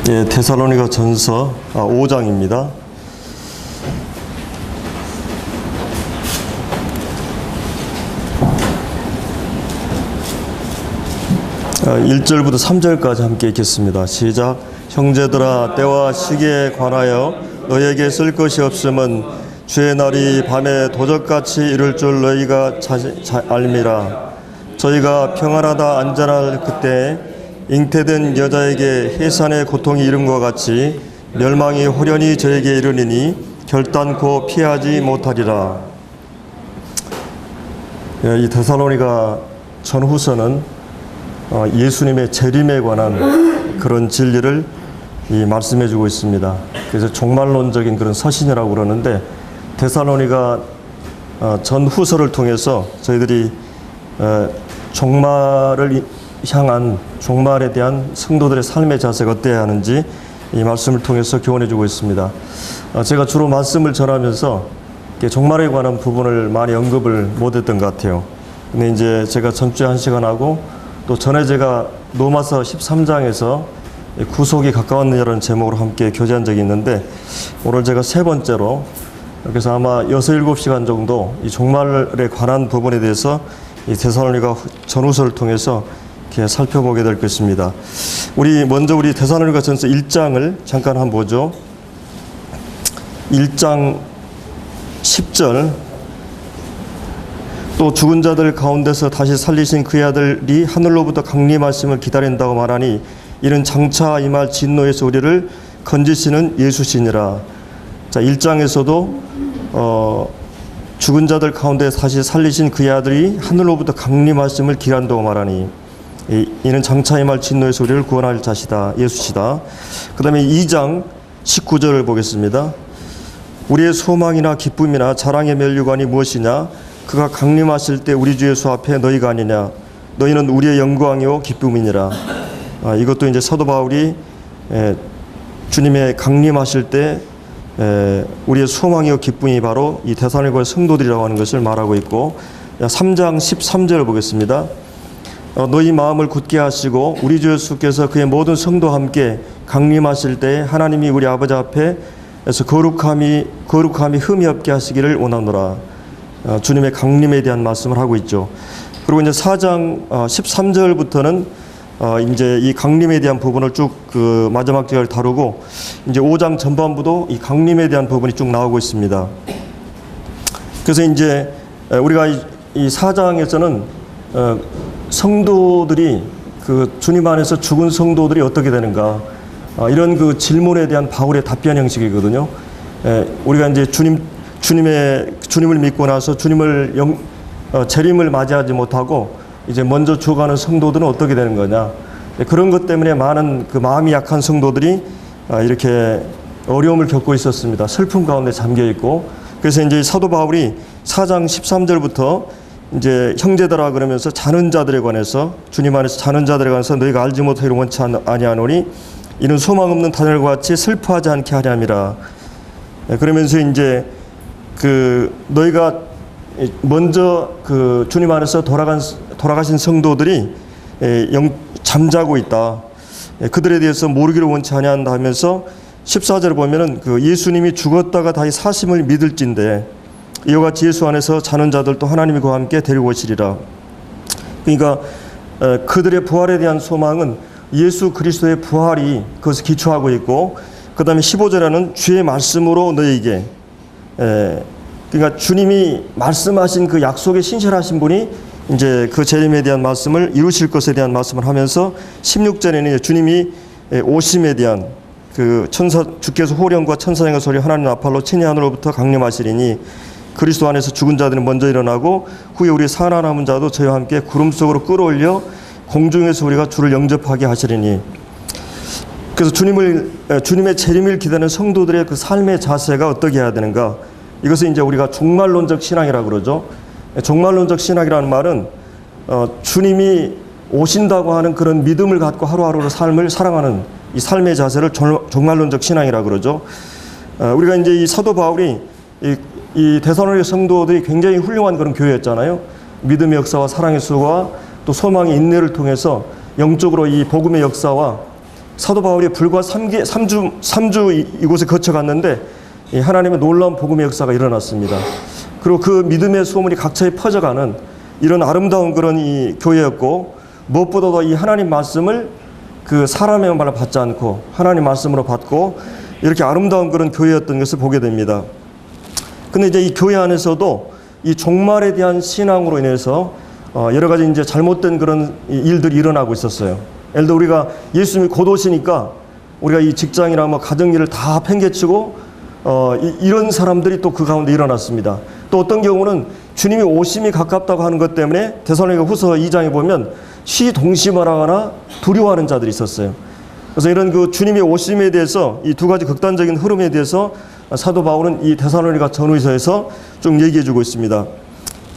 예, 데살로니가 전서 5장입니다. 아, 1절부터 3절까지 함께 읽겠습니다. 시작. 형제들아, 때와 시기에 관하여 너에게 쓸 것이 없음은 주의 날이 밤에 도적같이 이를 줄 너희가 알미라. 저희가 평안하다 안전할 그때 잉태된 여자에게 해산의 고통이 이름과 같이 멸망이 호련히 저에게 이르니니 결단코 피하지 못하리라. 이 데살로니가 전후서는 예수님의 재림에 관한 그런 진리를 말씀해주고 있습니다. 그래서 종말론적인 그런 서신이라고 그러는데, 데살로니가 전후서를 통해서 저희들이 종말을 향한, 종말에 대한 성도들의 삶의 자세가 어때야 하는지 이 말씀을 통해서 교훈해주고 있습니다. 제가 주로 말씀을 전하면서 종말에 관한 부분을 많이 언급을 못했던 것 같아요. 근데 이제 제가 전주에 1시간하고 또 전에 제가 로마서 13장에서 구속이 가까웠느냐라는 제목으로 함께 교제한 적이 있는데, 오늘 제가 세 번째로, 그래서 아마 6, 7시간 정도 이 종말에 관한 부분에 대해서 이 데살로니가 전후서를 통해서 이렇게 살펴보게 될 것입니다. 먼저 우리 데살로니가 전서 1장을 잠깐 한번 보죠. 1장 10절. 또 죽은 자들 가운데서 다시 살리신 그의 아들이 하늘로부터 강림하심을 기다린다고 말하니 이는 장차 임할 진노에서 우리를 건지시는 예수시니라. 자, 1장에서도 죽은 자들 가운데 다시 살리신 그의 아들이 하늘로부터 강림하심을 기다린다고 말하니 이는 장차 임할 진노에서 우리를 구원할 자시다, 예수시다. 그 다음에 2장 19절을 보겠습니다. 우리의 소망이나 기쁨이나 자랑의 면류관이 무엇이냐? 그가 강림하실 때 우리 주 예수 앞에 너희가 아니냐? 너희는 우리의 영광이요 기쁨이니라. 이것도 이제 사도 바울이 주님의 강림하실 때 우리의 소망이요 기쁨이 바로 이 데살로니가 성도들이라고 하는 것을 말하고 있고, 3장 13절을 보겠습니다. 너희 마음을 굳게 하시고 우리 주 예수께서 그의 모든 성도와 함께 강림하실 때 하나님이 우리 아버지 앞에서 거룩함이 흠이 없게 하시기를 원하노라. 주님의 강림에 대한 말씀을 하고 있죠. 그리고 이제 4장 13절부터는 이제 이 강림에 대한 부분을 쭉 그 마지막 절을 다루고, 이제 5장 전반부도 이 강림에 대한 부분이 쭉 나오고 있습니다. 그래서 이제 우리가 이 4장에서는 성도들이 그 주님 안에서 죽은 성도들이 어떻게 되는가, 이런 그 질문에 대한 바울의 답변 형식이거든요. 우리가 이제 주님을 믿고 나서 재림을 맞이하지 못하고 이제 먼저 죽어가는 성도들은 어떻게 되는 거냐, 그런 것 때문에 많은 그 마음이 약한 성도들이 이렇게 어려움을 겪고 있었습니다. 슬픔 가운데 잠겨 있고. 그래서 이제 사도 바울이 4장 13절부터 이제 형제들아 그러면서 자는 자들에 관해서, 주님 안에서 자는 자들에 관해서 너희가 알지 못하기를 원치 아니하노니 이는 소망 없는 다늘과 같이 슬퍼하지 않게 하렴이라. 그러면서 이제 너희가 먼저 그 주님 안에서 돌아가신 성도들이 잠자고 있다. 그들에 대해서 모르기를 원치 아니한다 하면서 14절을 보면은 그 예수님이 죽었다가 다시 사심을 믿을진데 이와 같이 예수 안에서 자는 자들도 하나님이 그와 함께 데리고 오시리라. 그러니까 그들의 부활에 대한 소망은 예수 그리스도의 부활이 그것을 기초하고 있고, 그 다음에 15절에는 주의 말씀으로 너희에게, 그러니까 주님이 말씀하신 그 약속에 신실하신 분이 이제 그 재림에 대한 말씀을 이루실 것에 대한 말씀을 하면서 16절에는 주님이 오심에 대한 그 주께서 호령과 천사장의 소리 하나님 나팔로 친히 하늘로부터 강림하시리니 그리스도 안에서 죽은 자들은 먼저 일어나고 후에 우리 살아남은 자도 저희와 함께 구름 속으로 끌어올려 공중에서 우리가 주를 영접하게 하시리니. 그래서 주님의 재림을 기다리는 성도들의 그 삶의 자세가 어떻게 해야 되는가, 이것을 이제 우리가 종말론적 신앙이라고 그러죠. 종말론적 신학이라는 말은 주님이 오신다고 하는 그런 믿음을 갖고 하루하루의 삶을 살아가는 이 삶의 자세를 종말론적 신앙이라고 그러죠. 우리가 이제 이 사도 바울이 이 데살로니가 성도들이 굉장히 훌륭한 그런 교회였잖아요. 믿음의 역사와 사랑의 수고와 또 소망의 인내를 통해서 영적으로 이 복음의 역사와 사도 바울이 불과 3주 이곳에 거쳐갔는데 하나님의 놀라운 복음의 역사가 일어났습니다. 그리고 그 믿음의 소문이 각처에 퍼져가는 이런 아름다운 그런 이 교회였고, 무엇보다도 이 하나님 말씀을 그 사람의 말을 받지 않고 하나님 말씀으로 받고 이렇게 아름다운 그런 교회였던 것을 보게 됩니다. 근데 이제 이 교회 안에서도 이 종말에 대한 신앙으로 인해서 여러 가지 이제 잘못된 그런 일들이 일어나고 있었어요. 예를 들어 우리가 예수님이 곧 오시니까 우리가 이 직장이나 뭐 가정일을 다 팽개치고 이런 사람들이 또 그 가운데 일어났습니다. 또 어떤 경우는 주님이 오심이 가깝다고 하는 것 때문에 데살로니가 후서 2장에 보면 시동심하거나 두려워하는 자들이 있었어요. 그래서 이런 그 주님의 오심에 대해서 이 두 가지 극단적인 흐름에 대해서 사도 바울은 이 데살로니가 전후서에서 좀 얘기해주고 있습니다.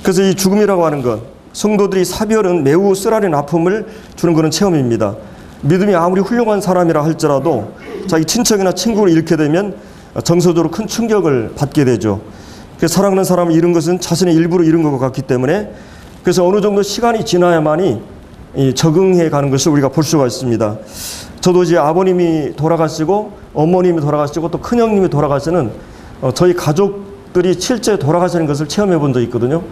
그래서 이 죽음이라고 하는 것, 성도들이 사별은 매우 쓰라린 아픔을 주는 그런 체험입니다. 믿음이 아무리 훌륭한 사람이라 할지라도 자기 친척이나 친구를 잃게 되면 정서적으로 큰 충격을 받게 되죠. 그래서 사랑하는 사람을 잃은 것은 자신의 일부를 잃은 것 같기 때문에, 그래서 어느 정도 시간이 지나야만이 적응해 가는 것을 우리가 볼 수가 있습니다. 저도 이제 아버님이 돌아가시고 어머님이 돌아가시고 또 큰형님이 돌아가시는 저희 가족들이 실제 돌아가시는 것을 체험해 본 적이 있거든요.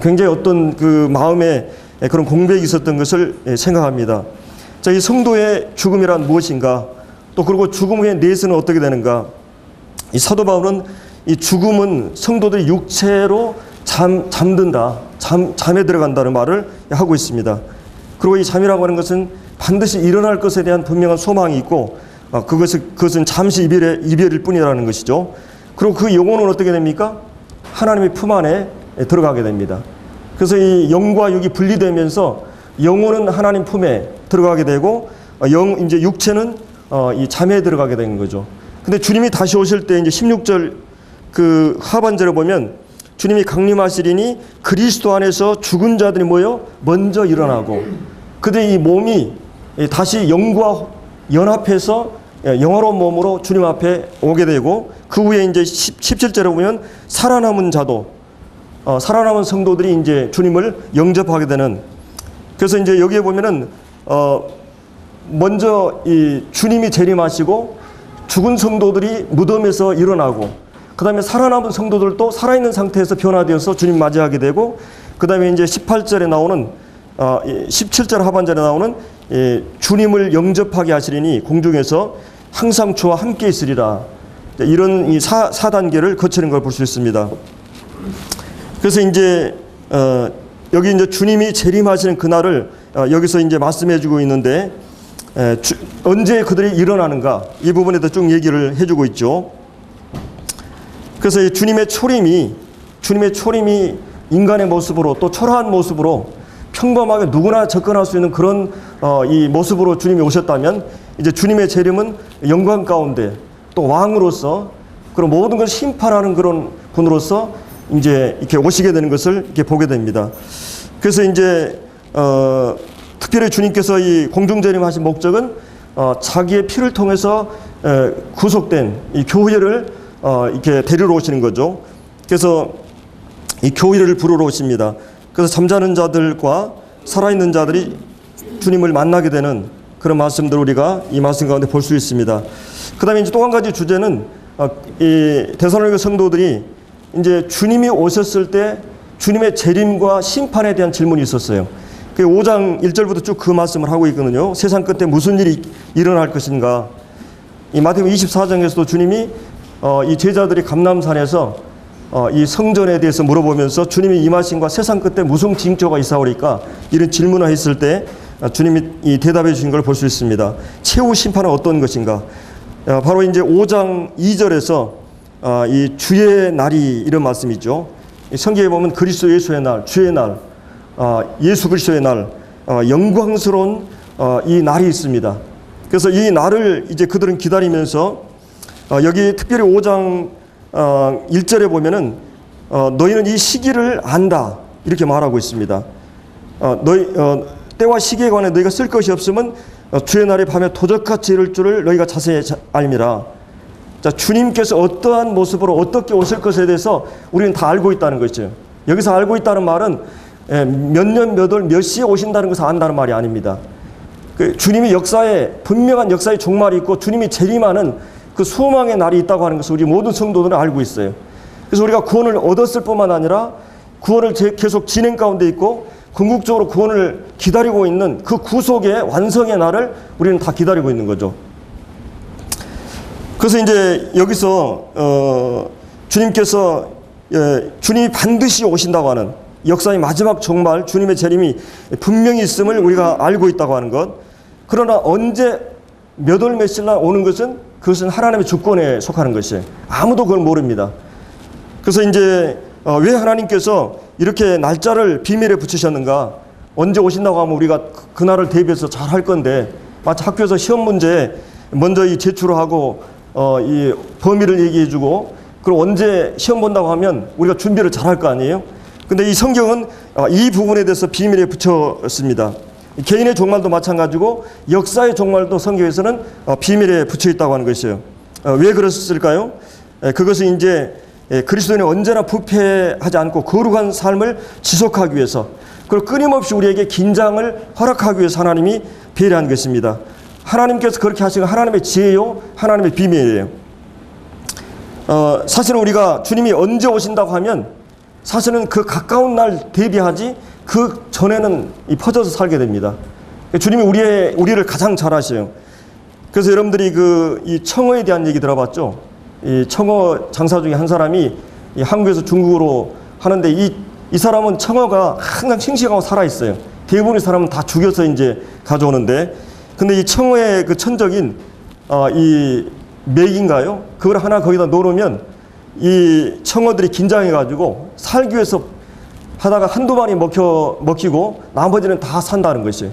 굉장히 어떤 그 마음에 그런 공백이 있었던 것을 생각합니다. 자, 이 성도의 죽음이란 무엇인가? 또 그리고 죽음 후에 내세는 어떻게 되는가? 이 사도 바울은 이 죽음은 성도들이 육체로 잠든다, 잠에 들어간다는 말을 하고 있습니다. 그리고 이 잠이라고 하는 것은 반드시 일어날 것에 대한 분명한 소망이 있고, 그것은 잠시 이별일 뿐이라는 것이죠. 그리고 그 영혼은 어떻게 됩니까? 하나님의 품 안에 들어가게 됩니다. 그래서 이 영과 육이 분리되면서 영혼은 하나님 품에 들어가게 되고, 이제 육체는 이 잠에 들어가게 되는 거죠. 근데 주님이 다시 오실 때 이제 16절 그 하반절에 보면 주님이 강림하시리니 그리스도 안에서 죽은 자들이 모여 먼저 일어나고, 그들의 이 몸이 다시 영과 연합해서 영화로운 몸으로 주님 앞에 오게 되고, 그 후에 이제 17절에 보면 살아남은 자도, 살아남은 성도들이 이제 주님을 영접하게 되는. 그래서 이제 여기에 보면은 먼저 이 주님이 재림하시고 죽은 성도들이 무덤에서 일어나고, 그 다음에 살아남은 성도들도 살아있는 상태에서 변화되어서 주님 맞이하게 되고, 그 다음에 이제 18절에 나오는 17절 하반절에 나오는 주님을 영접하게 하시리니 공중에서 항상 주와 함께 있으리라. 이런 이 4단계를 거치는 걸 볼 수 있습니다. 그래서 이제 여기 이제 주님이 재림하시는 그날을 여기서 이제 말씀해주고 있는데, 언제 그들이 일어나는가, 이 부분에 대해 쭉 얘기를 해주고 있죠. 그래서 이 주님의 초림이 인간의 모습으로, 또 초라한 모습으로 평범하게 누구나 접근할 수 있는 그런 이 모습으로 주님이 오셨다면, 이제 주님의 재림은 영광 가운데 또 왕으로서, 그런 모든 것을 심판하는 그런 분으로서 이제 이렇게 오시게 되는 것을 이렇게 보게 됩니다. 그래서 이제 특별히 주님께서 이 공중재림하신 목적은 자기의 피를 통해서 구속된 이 교회를 이렇게 데리러 오시는 거죠. 그래서 이 교회를 부르러 오십니다. 그래서 잠자는 자들과 살아있는 자들이 주님을 만나게 되는 그런 말씀들을 우리가 이 말씀 가운데 볼 수 있습니다. 그 다음에 이제 또 한 가지 주제는 이 데살로니가 성도들이 이제 주님이 오셨을 때 주님의 재림과 심판에 대한 질문이 있었어요. 그 5장 1절부터 쭉 그 말씀을 하고 있거든요. 세상 끝에 무슨 일이 일어날 것인가. 이 마태복음 24장에서도 주님이 이 제자들이 감람산에서 이 성전에 대해서 물어보면서 주님이 임하신과 세상 끝에 무슨 징조가 있사오리까, 이런 질문을 했을 때 주님이 이 대답해 주신 걸 볼 수 있습니다. 최후 심판은 어떤 것인가. 바로 이제 5장 2절에서 이 주의 날이 이런 말씀이죠. 성경에 보면 그리스도 예수의 날, 주의 날, 예수 그리스도의 날, 영광스러운 이 날이 있습니다. 그래서 이 날을 이제 그들은 기다리면서 여기 특별히 5장 1절에 보면은 너희는 이 시기를 안다, 이렇게 말하고 있습니다. 때와 시기에 관해 너희가 쓸 것이 없으면 주의 날이 밤에 도적같이 이를 줄을 너희가 자세히 알미라. 자, 주님께서 어떠한 모습으로 어떻게 오실 것에 대해서 우리는 다 알고 있다는 것이죠. 여기서 알고 있다는 말은 몇 년 몇 월 몇 시에 오신다는 것을 안다는 말이 아닙니다. 그 주님이 역사에 분명한 역사의 종말이 있고 주님이 재림하는 그 소망의 날이 있다고 하는 것을 우리 모든 성도들은 알고 있어요. 그래서 우리가 구원을 얻었을 뿐만 아니라 구원을 계속 진행 가운데 있고 궁극적으로 구원을 기다리고 있는 그 구속의 완성의 날을 우리는 다 기다리고 있는 거죠. 그래서 이제 여기서 주님께서 주님이 반드시 오신다고 하는 역사의 마지막 종말 주님의 재림이 분명히 있음을 우리가 알고 있다고 하는 것. 그러나 언제 몇 월 며칠 날 오는 것은 그것은 하나님의 주권에 속하는 것이에요. 아무도 그걸 모릅니다. 그래서 이제 왜 하나님께서 이렇게 날짜를 비밀에 붙이셨는가? 언제 오신다고 하면 우리가 그날을 대비해서 잘 할 건데 마치 학교에서 시험 문제 먼저 제출하고 이 범위를 얘기해주고 그리고 언제 시험 본다고 하면 우리가 준비를 잘 할 거 아니에요? 근데 이 성경은 이 부분에 대해서 비밀에 붙였습니다. 개인의 종말도 마찬가지고 역사의 종말도 성경에서는 비밀에 붙여 있다고 하는 것이에요. 왜 그랬을까요? 그것은 이제 그리스도인이 언제나 부패하지 않고 거룩한 삶을 지속하기 위해서 그리고 끊임없이 우리에게 긴장을 허락하기 위해서 하나님이 배려한 것입니다. 하나님께서 그렇게 하신 건 하나님의 지혜요, 하나님의 비밀이에요. 사실은 우리가 주님이 언제 오신다고 하면 사실은 그 가까운 날 대비하지 그 전에는 퍼져서 살게 됩니다. 주님이 우리를 가장 잘 아셔요. 그래서 여러분들이 이 청어에 대한 얘기 들어봤죠? 이 청어 장사 중에 한 사람이 한국에서 중국으로 하는데 이 사람은 청어가 항상 싱싱하고 살아있어요. 대부분의 사람은 다 죽여서 이제 가져오는데 근데 이 청어의 그 천적인 이 맥인가요? 그걸 하나 거기다 놓으면 이 청어들이 긴장해가지고 살기 위해서 하다가 한두 마리 먹히고 나머지는 다 산다는 것이에요.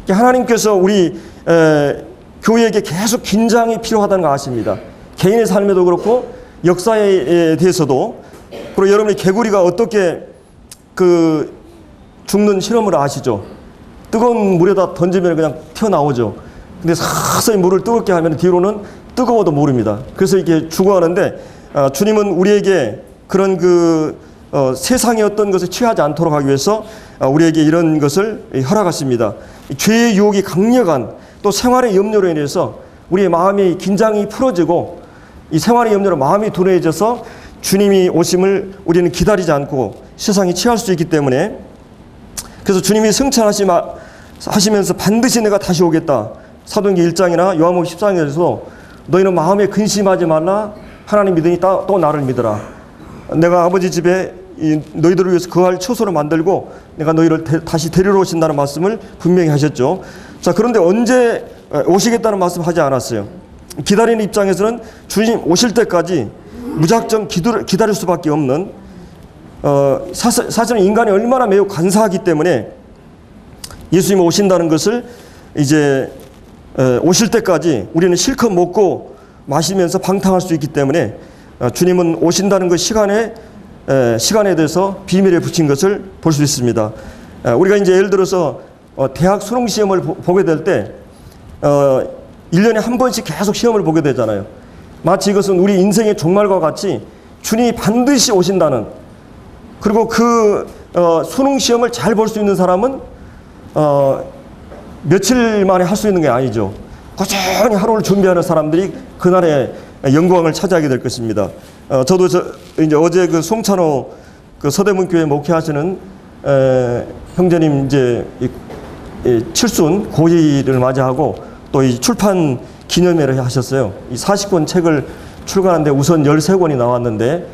하나님께서 우리 교회에게 계속 긴장이 필요하다는 거 아십니다. 개인의 삶에도 그렇고 역사에 대해서도. 그리고 여러분이 개구리가 어떻게 죽는 실험을 아시죠? 뜨거운 물에다 던지면 그냥 튀어나오죠. 근데 서서히 물을 뜨겁게 하면 뒤로는 뜨거워도 모릅니다. 그래서 이렇게 죽어가는데 주님은 우리에게 그런 세상의 어떤 것에 취하지 않도록 하기 위해서 우리에게 이런 것을 허락하십니다. 죄의 유혹이 강력한 또 생활의 염려로 인해서 우리의 마음이 긴장이 풀어지고 이 생활의 염려로 마음이 둔해져서 주님이 오심을 우리는 기다리지 않고 세상에 취할 수 있기 때문에 그래서 주님이 승천하시면서 반드시 내가 다시 오겠다. 사도행전 1장이나 요한복음 14장에서 너희는 마음에 근심하지 말라. 하나님 믿으니 또 나를 믿어라. 내가 아버지 집에 너희들을 위해서 거할 처소를 만들고 내가 너희를 다시 데리러 오신다는 말씀을 분명히 하셨죠. 자, 그런데 언제 오시겠다는 말씀 하지 않았어요. 기다리는 입장에서는 주님 오실 때까지 무작정 기다릴 수밖에 없는 사실은 인간이 얼마나 매우 간사하기 때문에 예수님이 오신다는 것을 이제 오실 때까지 우리는 실컷 먹고 마시면서 방탕할 수 있기 때문에 주님은 오신다는 그 시간에 대해서 비밀에 붙인 것을 볼 수 있습니다. 우리가 이제 예를 들어서 대학 수능 시험을 보게 될 때 1년에 한 번씩 계속 시험을 보게 되잖아요. 마치 이것은 우리 인생의 종말과 같이 주님이 반드시 오신다는, 그리고 수능 시험을 잘 볼 수 있는 사람은 며칠 만에 할 수 있는 게 아니죠. 꾸준히 하루를 준비하는 사람들이 그날의 영광을 차지하게 될 것입니다. 저도 이제 어제 송찬호 서대문교회 목회하시는 형제님 이제 칠순 고일을 맞이하고 또 이 출판 기념회를 하셨어요. 이 40권 책을 출간하는데 우선 13권이 나왔는데,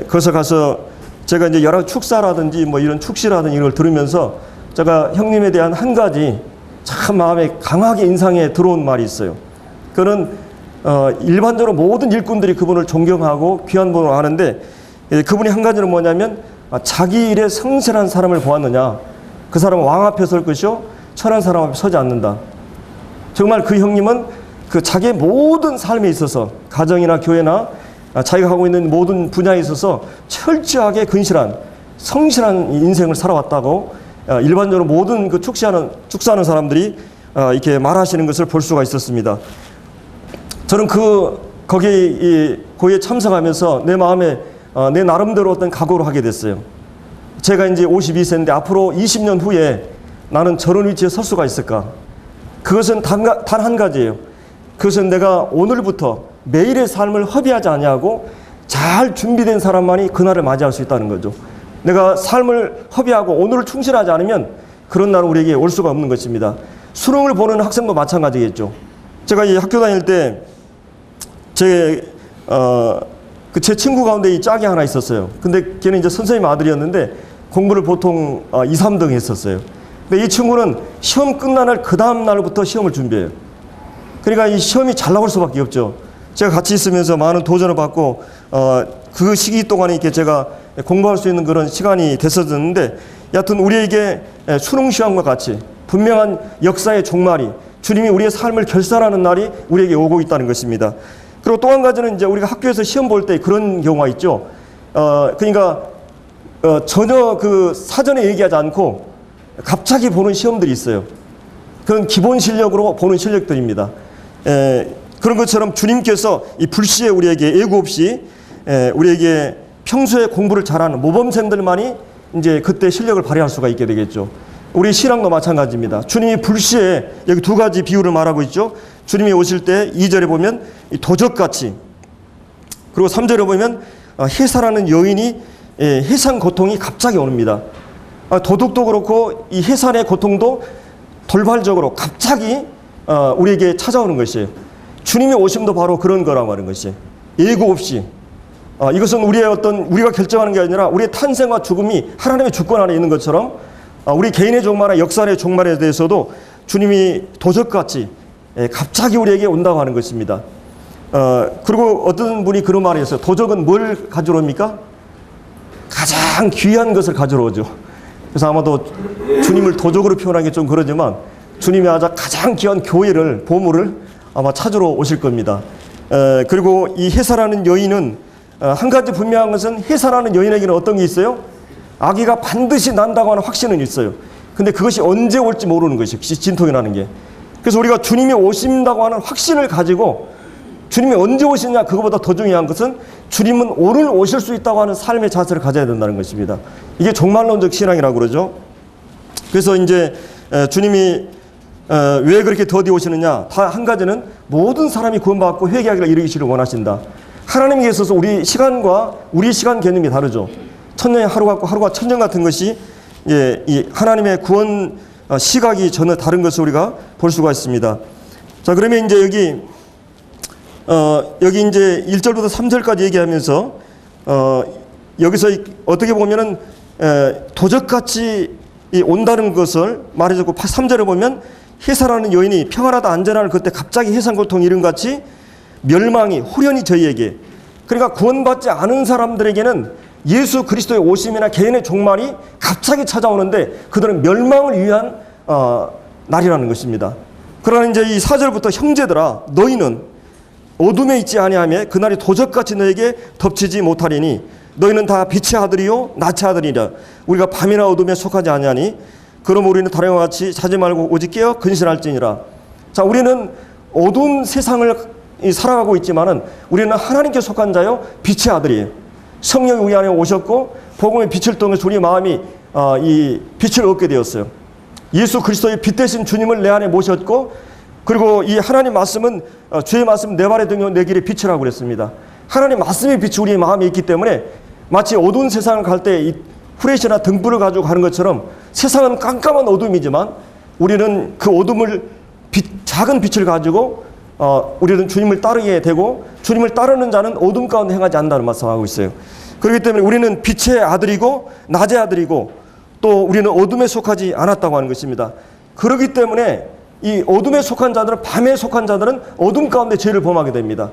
거기서 가서 제가 이제 여러 축사라든지 뭐 이런 축시라든지 이런 걸 들으면서 제가 형님에 대한 한 가지 참 마음에 강하게 인상에 들어온 말이 있어요. 그는 일반적으로 모든 일꾼들이 그분을 존경하고 귀한 분으로 아는데, 그분이 한 가지는 뭐냐면 자기 일에 성실한 사람을 보았느냐, 그 사람은 왕 앞에 설 것이요 천한 사람 앞에 서지 않는다. 정말 그 형님은 자기의 모든 삶에 있어서 가정이나 교회나 자기가 하고 있는 모든 분야에 있어서 철저하게 근실한 성실한 인생을 살아왔다고 일반적으로 모든 축사하는 사람들이 이렇게 말하시는 것을 볼 수가 있었습니다. 저는 거기 고의에 참석하면서 내 마음에 내 나름대로 어떤 각오를 하게 됐어요. 제가 이제 52세인데 앞으로 20년 후에 나는 저런 위치에 설 수가 있을까? 그것은 단 한 가지예요. 그것은 내가 오늘부터 매일의 삶을 허비하지 아니하고 잘 준비된 사람만이 그날을 맞이할 수 있다는 거죠. 내가 삶을 허비하고 오늘을 충실하지 않으면 그런 날은 우리에게 올 수가 없는 것입니다. 수능을 보는 학생도 마찬가지겠죠. 제가 이 학교 다닐 때 제 친구 가운데 이 짝이 하나 있었어요. 근데 걔는 이제 선생님 아들이었는데 공부를 보통 2, 3등 했었어요. 근데 이 친구는 시험 끝난 날 그 다음 날부터 시험을 준비해요. 그러니까 이 시험이 잘 나올 수밖에 없죠. 제가 같이 있으면서 많은 도전을 받고 그 시기 동안에 이렇게 제가 공부할 수 있는 그런 시간이 됐었는데, 여하튼 우리에게 수능 시험과 같이 분명한 역사의 종말이, 주님이 우리의 삶을 결산하는 날이 우리에게 오고 있다는 것입니다. 그리고 또 한 가지는 이제 우리가 학교에서 시험 볼 때 그런 경우가 있죠. 그러니까 전혀 그 사전에 얘기하지 않고 갑자기 보는 시험들이 있어요. 그건 기본 실력으로 보는 실력들입니다. 그런 것처럼 주님께서 이 불시에 우리에게 예고 없이 우리에게 평소에 공부를 잘하는 모범생들만이 이제 그때 실력을 발휘할 수가 있게 되겠죠. 우리 신앙도 마찬가지입니다. 주님이 불시에 여기 두 가지 비유를 말하고 있죠. 주님이 오실 때 2절에 보면 도적같이, 그리고 3절에 보면 해사라는 여인이 해산 고통이 갑자기 옵니다. 도둑도 그렇고 이 해산의 고통도 돌발적으로 갑자기 우리에게 찾아오는 것이에요. 주님의 오심도 바로 그런 거라고 하는 것이 예고 없이. 이것은 우리가 결정하는 게 아니라 우리의 탄생과 죽음이 하나님의 주권 안에 있는 것처럼 우리 개인의 종말과 역사의 종말에 대해서도 주님이 도적같이 갑자기 우리에게 온다고 하는 것입니다. 그리고 어떤 분이 그런 말을 했어요. 도적은 뭘 가지러 옵니까? 가장 귀한 것을 가지러 오죠. 그래서 아마도 주님을 도적으로 표현하기 좀 그러지만 주님이 가장 귀한 교회를, 보물을 아마 찾으러 오실 겁니다. 그리고 이 해사라는 여인은 한 가지 분명한 것은, 해사라는 여인에게는 어떤 게 있어요? 아기가 반드시 난다고 하는 확신은 있어요. 근데 그것이 언제 올지 모르는 것이에요. 진통이라는 게. 그래서 우리가 주님이 오신다고 하는 확신을 가지고, 주님이 언제 오시냐, 그것보다 더 중요한 것은 주님은 오늘 오실 수 있다고 하는 삶의 자세를 가져야 된다는 것입니다. 이게 종말론적 신앙이라고 그러죠. 그래서 이제 주님이 왜 그렇게 더디 오시느냐, 다 한 가지는 모든 사람이 구원받고 회개하기를 이루기를 원하신다. 하나님께 있어서 우리 시간과 우리 시간 개념이 다르죠. 천년의 하루 같고 하루가 천년 같은 것이 이 하나님의 구원 시각이 전혀 다른 것을 우리가 볼 수가 있습니다. 자, 그러면 이제 여기 이제 1절부터 3절까지 얘기하면서 여기서 어떻게 보면은 도적같이 온다는 것을 말해줬고, 3절에 보면 해사라는 여인이 평안하다 안전하를 그때 갑자기 해산 고통 이름 같이 멸망이 호련히 저희에게, 그러니까 구원받지 않은 사람들에게는 예수 그리스도의 오심이나 개인의 종말이 갑자기 찾아오는데 그들은 멸망을 위한 날이라는 것입니다. 그러나 이제 이 4절부터 형제들아 너희는 어둠에 있지 아니하며 그날이 도적같이 너에게 덮치지 못하리니 너희는 다 빛의 아들이요 낮의 아들이라. 우리가 밤이나 어둠에 속하지 아니하니 그럼 우리는 다름과 같이 자지 말고 오직 깨어 근신할지니라. 자, 우리는 어두운 세상을 살아가고 있지만은 우리는 하나님께 속한 자요 빛의 아들이에요. 성령이 우리 안에 오셨고 복음의 빛을 통해서 우리 마음이 이 빛을 얻게 되었어요. 예수 그리스도의 빛 대신 주님을 내 안에 모셨고, 그리고 이 하나님 말씀은 주의 말씀 내 발에 등용 내 길에 빛이라고 그랬습니다. 하나님 말씀의 빛이 우리 마음에 있기 때문에 마치 어두운 세상을 갈 때 이 후레쉬나 등불을 가지고 가는 것처럼 세상은 깜깜한 어둠이지만 우리는 그 어둠을 작은 빛을 가지고 우리는 주님을 따르게 되고, 주님을 따르는 자는 어둠 가운데 행하지 않는다는 말씀하고 있어요. 그렇기 때문에 우리는 빛의 아들이고 낮의 아들이고 또 우리는 어둠에 속하지 않았다고 하는 것입니다. 그렇기 때문에 이 어둠에 속한 자들은, 밤에 속한 자들은 어둠 가운데 죄를 범하게 됩니다.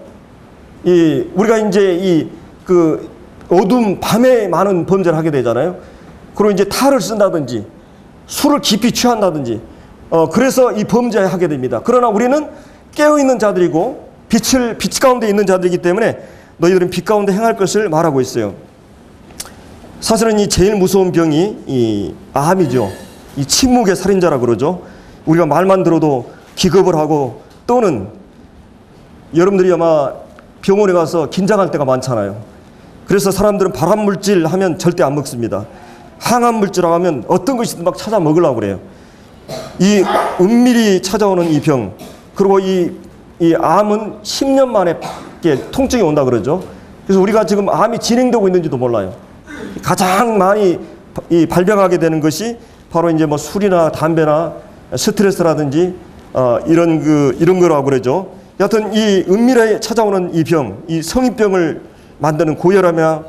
우리가 이제 그 어둠 밤에 많은 범죄를 하게 되잖아요. 그리고 이제 탈을 쓴다든지 술을 깊이 취한다든지 그래서 이 범죄하게 됩니다. 그러나 우리는 깨어있는 자들이고 빛 가운데 있는 자들이기 때문에 너희들은 빛 가운데 행할 것을 말하고 있어요. 사실은 이 제일 무서운 병이 이 암이죠. 이 침묵의 살인자라 그러죠. 우리가 말만 들어도 기겁을 하고 또는 여러분들이 아마 병원에 가서 긴장할 때가 많잖아요. 그래서 사람들은 발암 물질 하면 절대 안 먹습니다. 항암 물질이라고 하면 어떤 것이든 막 찾아 먹으려고 그래요. 이 은밀히 찾아오는 이 병, 그리고 이 암은 10년 만에 통증이 온다 그러죠. 그래서 우리가 지금 암이 진행되고 있는지도 몰라요. 가장 많이 발병하게 되는 것이 바로 이제 뭐 술이나 담배나 스트레스라든지 이런 거라고 그러죠. 여하튼 이 은밀하게 찾아오는 이 병, 이 성인병을 만드는 고혈압이나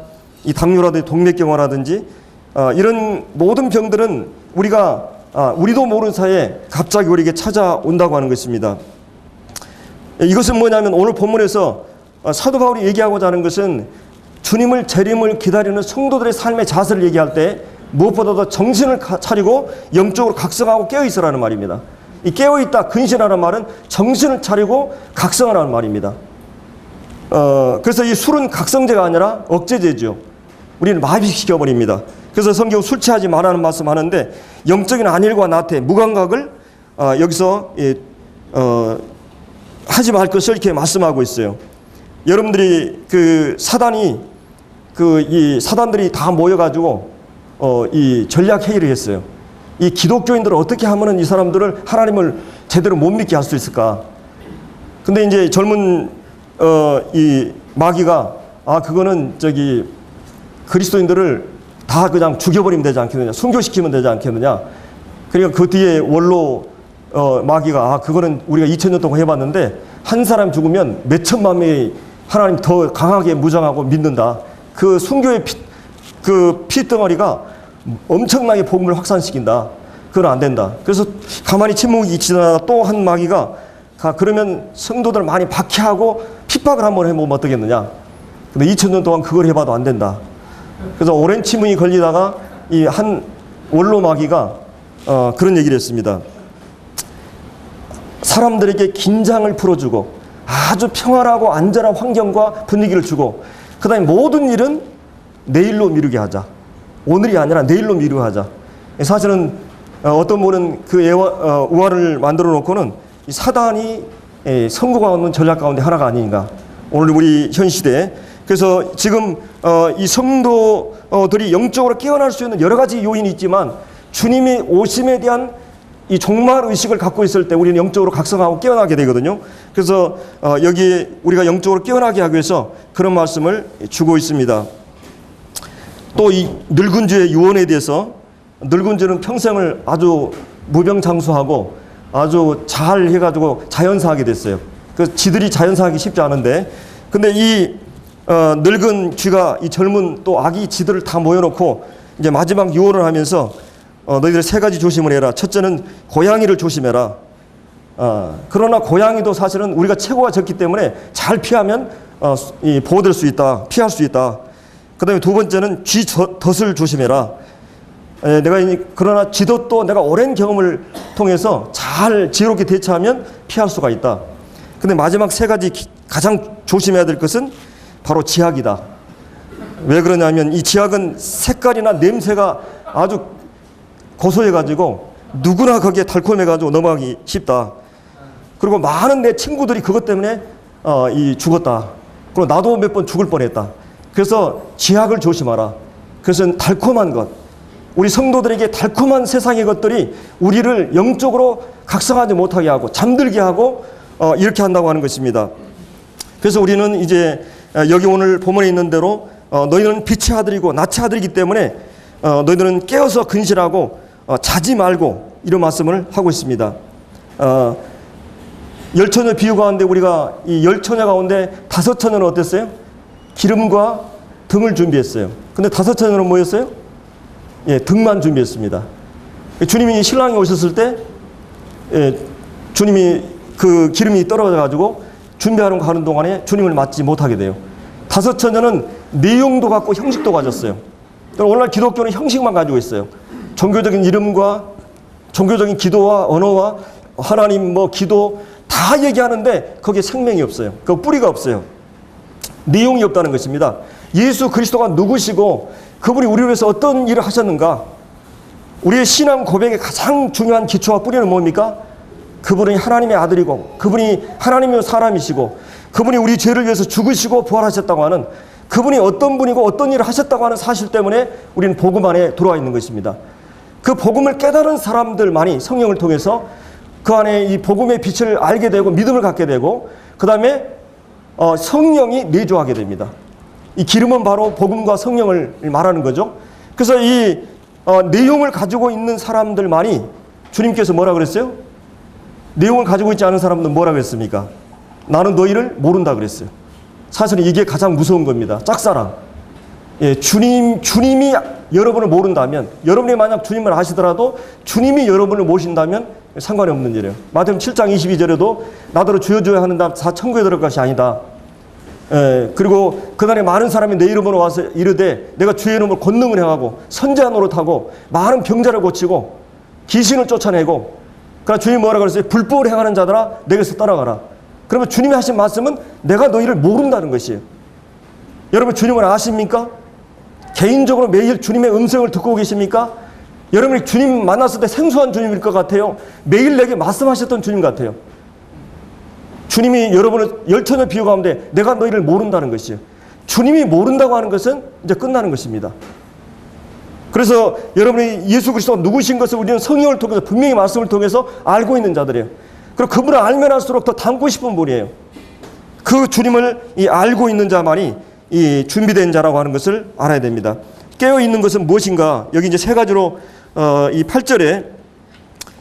이 당뇨라든지 동맥경화라든지 이런 모든 병들은 우리도 모르는 사이에 갑자기 우리에게 찾아온다고 하는 것입니다. 이것은 뭐냐면 오늘 본문에서 사도 바울이 얘기하고자 하는 것은 주님을 재림을 기다리는 성도들의 삶의 자세를 얘기할 때 무엇보다도 정신을 차리고 영적으로 각성하고 깨어있으라는 말입니다. 이 깨어있다, 근신하라는 말은 정신을 차리고 각성하라는 말입니다. 그래서 이 술은 각성제가 아니라 억제제죠. 우리는 마비시켜버립니다. 그래서 성경 술 취하지 말라는 말씀 하는데 영적인 안일과 나태, 무감각을 여기서 하지 말 것을 이렇게 말씀하고 있어요. 여러분들이 사단들이 다 모여가지고 이 전략 회의를 했어요. 이 기독교인들을 어떻게 하면은 이 사람들을 하나님을 제대로 못 믿게 할 수 있을까? 근데 이제 젊은 이 마귀가 그거는 그리스도인들을 다 그냥 죽여버리면 되지 않겠느냐, 순교시키면 되지 않겠느냐. 그러니까 그 뒤에 원로 마귀가 그거는 우리가 2000년 동안 해봤는데 한 사람 죽으면 몇 천만 명이 하나님 더 강하게 무장하고 믿는다. 그 순교의 피덩어리가 엄청나게 복음을 확산시킨다. 그건 안 된다. 그래서 가만히 침묵이 지나다 또 한 마귀가 그러면 성도들 많이 박해하고 핍박을 한번 해보면 어떻겠느냐. 근데 2000년 동안 그걸 해봐도 안 된다. 그래서 오랜 침묵이 걸리다가 이 한 원로 마귀가 그런 얘기를 했습니다. 사람들에게 긴장을 풀어주고 아주 평안하고 안전한 환경과 분위기를 주고 그 다음에 모든 일은 내일로 미루게 하자. 오늘이 아니라 내일로 미루게 하자. 사실은 어떤 분은 그 우화를 만들어 놓고는 이 사단이 성공하는 전략 가운데 하나가 아닌가. 오늘 우리 현 시대에. 그래서 지금 이 성도들이 영적으로 깨어날 수 있는 여러 가지 요인이 있지만 주님이 오심에 대한 이 종말 의식을 갖고 있을 때 우리는 영적으로 각성하고 깨어나게 되거든요. 그래서 여기 우리가 영적으로 깨어나게 하기 위해서 그런 말씀을 주고 있습니다. 또 이 늙은 주의 유언에 대해서, 늙은 주는 평생을 아주 무병장수하고 아주 잘 해가지고 자연사하게 됐어요. 그 지들이 자연사하기 쉽지 않은데, 근데 이 늙은 쥐가 이 젊은 또 아기 지들을 다 모여놓고 이제 마지막 유언을 하면서 너희들 세 가지 조심을 해라. 첫째는 고양이를 조심해라. 그러나 고양이도 사실은 우리가 체구가 적기 때문에 잘 피하면 보호될 수 있다. 피할 수 있다. 그 다음에 두 번째는 쥐 덫을 조심해라. 그러나 쥐덫도 내가 오랜 경험을 통해서 잘 지혜롭게 대처하면 피할 수가 있다. 근데 마지막 세 가지 가장 조심해야 될 것은 바로 지약이다. 왜 그러냐면 이 지약은 색깔이나 냄새가 아주 고소해가지고 누구나 거기에 달콤해가지고 넘어가기 쉽다. 그리고 많은 내 친구들이 그것 때문에 죽었다. 그리고 나도 몇 번 죽을 뻔했다. 그래서 지약을 조심하라. 그래서 달콤한 것, 우리 성도들에게 달콤한 세상의 것들이 우리를 영적으로 각성하지 못하게 하고 잠들게 하고 이렇게 한다고 하는 것입니다. 그래서 우리는 이제 여기 오늘 본문에 있는 대로 너희는 빛의 아들이고 낯의 아들이기 때문에 너희들은 깨어서 근실하고 자지 말고 이런 말씀을 하고 있습니다. 열처녀 비유 가운데 우리가 이 열처녀 가운데 다섯 처녀는 어땠어요? 기름과 등을 준비했어요. 근데 다섯 처녀는 뭐였어요? 등만 준비했습니다. 주님이 신랑이 오셨을 때 주님이 그 기름이 떨어져 가지고 준비하는 거 하는 동안에 주님을 맞지 못하게 돼요. 다섯 처녀는 내용도 갖고 형식도 가졌어요. 오늘날 기독교는 형식만 가지고 있어요. 종교적인 이름과 종교적인 기도와 언어와 하나님 기도 다 얘기하는데 거기에 생명이 없어요. 그 뿌리가 없어요. 내용이 없다는 것입니다. 예수 그리스도가 누구시고 그분이 우리를 위해서 어떤 일을 하셨는가? 우리의 신앙 고백의 가장 중요한 기초와 뿌리는 뭡니까? 그분이 하나님의 아들이고 그분이 하나님의 사람이시고 그분이 우리 죄를 위해서 죽으시고 부활하셨다고 하는 그분이 어떤 분이고 어떤 일을 하셨다고 하는 사실 때문에 우리는 복음 안에 들어와 있는 것입니다. 그 복음을 깨달은 사람들만이 성령을 통해서 그 안에 이 복음의 빛을 알게 되고 믿음을 갖게 되고 그 다음에 성령이 내주하게 됩니다. 이 기름은 바로 복음과 성령을 말하는 거죠. 그래서 이 내용을 가지고 있는 사람들만이 주님께서 뭐라 그랬어요? 내용을 가지고 있지 않은 사람들은 뭐라 그랬습니까? 나는 너희를 모른다 그랬어요. 사실은 이게 가장 무서운 겁니다. 짝사랑. 예, 주님이 여러분을 모른다면, 여러분이 만약 주님을 아시더라도 주님이 여러분을 모신다면 상관이 없는 일이에요. 마태복음 7장 22절에도 나더러 주여 주여 하는 다 천국에 들어갈 것이 아니다. 예, 그리고 그날에 많은 사람이 내 이름으로 와서 이르되 내가 주의 이름으로 권능을 행하고 선지자 노릇하고 많은 병자를 고치고 귀신을 쫓아내고 그러나 주님이 뭐라 그랬어요? 불법을 행하는 자들아 내게서 떠나가라. 그러면 주님이 하신 말씀은 내가 너희를 모른다는 것이에요. 여러분 주님을 아십니까? 개인적으로 매일 주님의 음성을 듣고 계십니까? 여러분이 주님 만났을 때 생소한 주님일 것 같아요. 매일 내게 말씀하셨던 주님 같아요. 주님이 여러분을 열처녀 비유 가운데 내가 너희를 모른다는 것이에요. 주님이 모른다고 하는 것은 이제 끝나는 것입니다. 그래서 여러분이 예수 그리스도가 누구신 것을 우리는 성령을 통해서 분명히 말씀을 통해서 알고 있는 자들이에요. 그리고 그분을 알면 할수록 더 닮고 싶은 분이에요. 그 주님을 알고 있는 자만이 이 준비된 자라고 하는 것을 알아야 됩니다. 깨어있는 것은 무엇인가? 여기 이제 세 가지로 이 8절에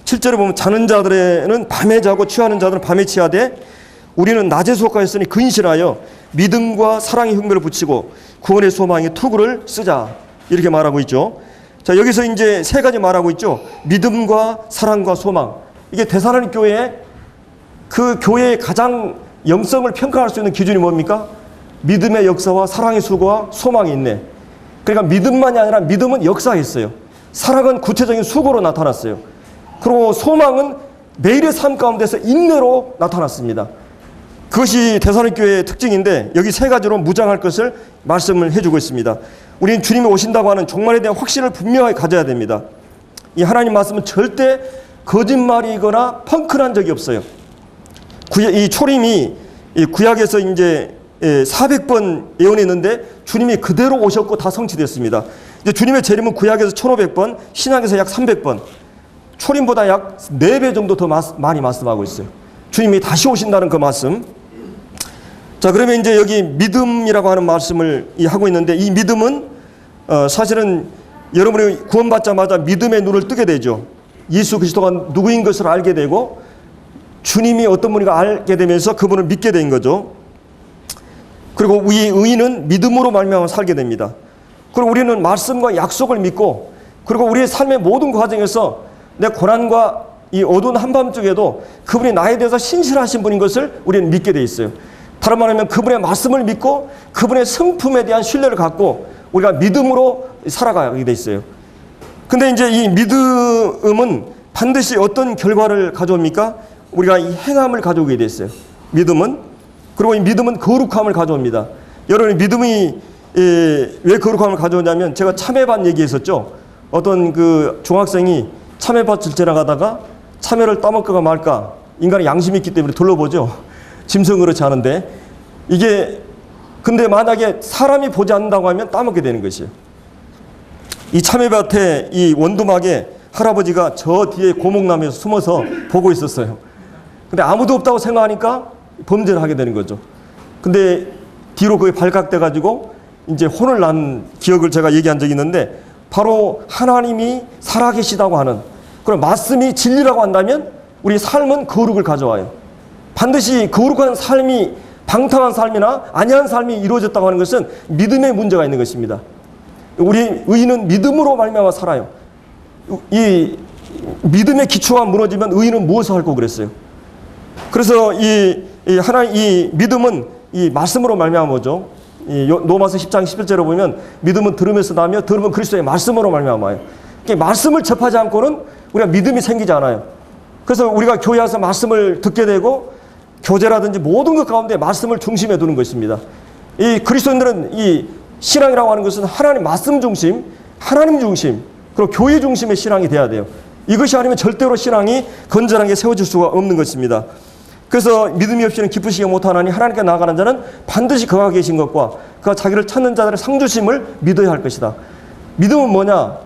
7절에 보면 자는 자들에는 밤에 자고 취하는 자들은 밤에 취하되 우리는 낮에 속하였으니 근실하여 믿음과 사랑의 흉배를 붙이고 구원의 소망의 투구를 쓰자 이렇게 말하고 있죠. 자 여기서 이제 세 가지 말하고 있죠. 믿음과 사랑과 소망. 이게 데살로니가 교회의 그 교회의 가장 영성을 평가할 수 있는 기준이 뭡니까? 믿음의 역사와 사랑의 수고와 소망이 있네. 그러니까 믿음만이 아니라 믿음은 역사했어요. 사랑은 구체적인 수고로 나타났어요. 그리고 소망은 매일의 삶 가운데서 인내로 나타났습니다. 그것이 데살로니가 교회의 특징인데 여기 세 가지로 무장할 것을 말씀을 해주고 있습니다. 우리는 주님이 오신다고 하는 종말에 대한 확신을 분명하게 가져야 됩니다. 이 하나님 말씀은 절대 거짓말이거나 펑크난 적이 없어요. 이 초림이 이 구약에서 이제 400번 예언했는데 주님이 그대로 오셨고 다 성취됐습니다. 이제 주님의 재림은 구약에서 1500번, 신약에서 약 300번, 초림보다 약 4배 정도 더 많이 말씀하고 있어요. 주님이 다시 오신다는 그 말씀. 자, 그러면 이제 여기 믿음이라고 하는 말씀을 하고 있는데 이 믿음은 사실은 여러분이 구원받자마자 믿음의 눈을 뜨게 되죠. 예수 그리스도가 누구인 것을 알게 되고 주님이 어떤 분인가 알게 되면서 그분을 믿게 된 거죠. 그리고 우리 의인은 믿음으로 말미암아 살게 됩니다. 그리고 우리는 말씀과 약속을 믿고 그리고 우리의 삶의 모든 과정에서 내 고난과 이 어두운 한밤중에도 그분이 나에 대해서 신실하신 분인 것을 우리는 믿게 돼 있어요. 다른 말하면 그분의 말씀을 믿고 그분의 성품에 대한 신뢰를 갖고 우리가 믿음으로 살아가게 돼 있어요. 근데 이제 이 믿음은 반드시 어떤 결과를 가져옵니까? 우리가 이 행함을 가져오게 돼 있어요. 믿음은. 그리고 이 믿음은 거룩함을 가져옵니다. 여러분 믿음이 왜 거룩함을 가져오냐면 제가 참외밭 얘기했었죠. 어떤 그 중학생이 참외밭을 지나가다가 참외를 따먹을까 말까 인간의 양심이 있기 때문에 둘러보죠. 짐승은 그렇지 않은데 이게 근데 만약에 사람이 보지 않는다고 하면 따먹게 되는 것이에요. 이 참외밭에 이 원두막에 할아버지가 저 뒤에 고목나무에서 숨어서 보고 있었어요. 근데 아무도 없다고 생각하니까 범죄를 하게 되는 거죠. 근데 뒤로 그게 발각돼 가지고 이제 혼을 난 기억을 제가 얘기한 적이 있는데 바로 하나님이 살아계시다고 하는 그런 말씀이 진리라고 한다면 우리 삶은 거룩을 가져와요. 반드시 거룩한 삶이 방탕한 삶이나 아니한 삶이 이루어졌다고 하는 것은 믿음의 문제가 있는 것입니다. 우리 의인은 믿음으로 말미암아 살아요. 이 믿음의 기초가 무너지면 의인은 무엇을 할 거 그랬어요. 그래서 이 믿음은 이 말씀으로 말미암아 오죠. 로마서 10장 11절에 보면 믿음은 들으면서 나며 들으면 그리스도의 말씀으로 말미암아요. 말씀을 접하지 않고는 우리가 믿음이 생기지 않아요. 그래서 우리가 교회 와서 말씀을 듣게 되고 교제라든지 모든 것 가운데 말씀을 중심에 두는 것입니다. 이 그리스도인들은 이 신앙이라고 하는 것은 하나님 말씀 중심, 하나님 중심, 그리고 교회 중심의 신앙이 돼야 돼요. 이것이 아니면 절대로 신앙이 건전하게 세워질 수가 없는 것입니다. 그래서 믿음이 없이는 기쁘시게 못하나니 하나님께 나아가는 자는 반드시 그가 계신 것과 그가 자기를 찾는 자들의 상주심을 믿어야 할 것이다. 믿음은 뭐냐?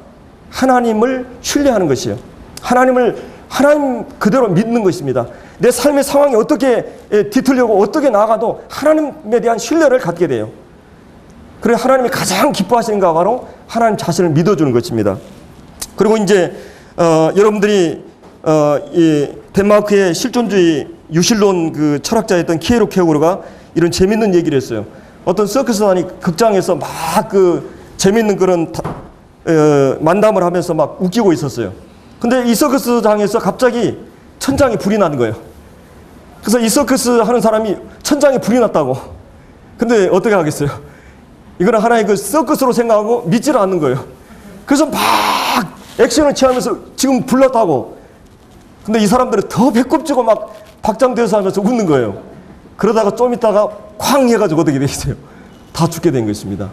하나님을 신뢰하는 것이에요. 하나님 그대로 믿는 것입니다. 내 삶의 상황이 어떻게 뒤틀려고 어떻게 나아가도 하나님에 대한 신뢰를 갖게 돼요. 그리고 하나님이 가장 기뻐하시는 거 바로 하나님 자신을 믿어주는 것입니다. 그리고 이제 여러분들이 이 덴마크의 실존주의 유실론 그 철학자였던 키에로 케고르가 이런 재밌는 얘기를 했어요. 어떤 서커스단이 극장에서 막 그 재밌는 그런 만담을 하면서 막 웃기고 있었어요. 근데 이 서커스장에서 갑자기 천장에 불이 나는 거예요. 그래서 이 서커스 하는 사람이 천장에 불이 났다고. 근데 어떻게 하겠어요? 이거는 하나의 그 서커스로 생각하고 믿지를 않는 거예요. 그래서 막 액션을 취하면서 지금 불났다고. 근데 이 사람들은 더 배꼽 쥐고 막 박장대소 하면서 웃는 거예요. 그러다가 좀 있다가 쾅 해가지고 어떻게 되겠어요? 다 죽게 된 것입니다.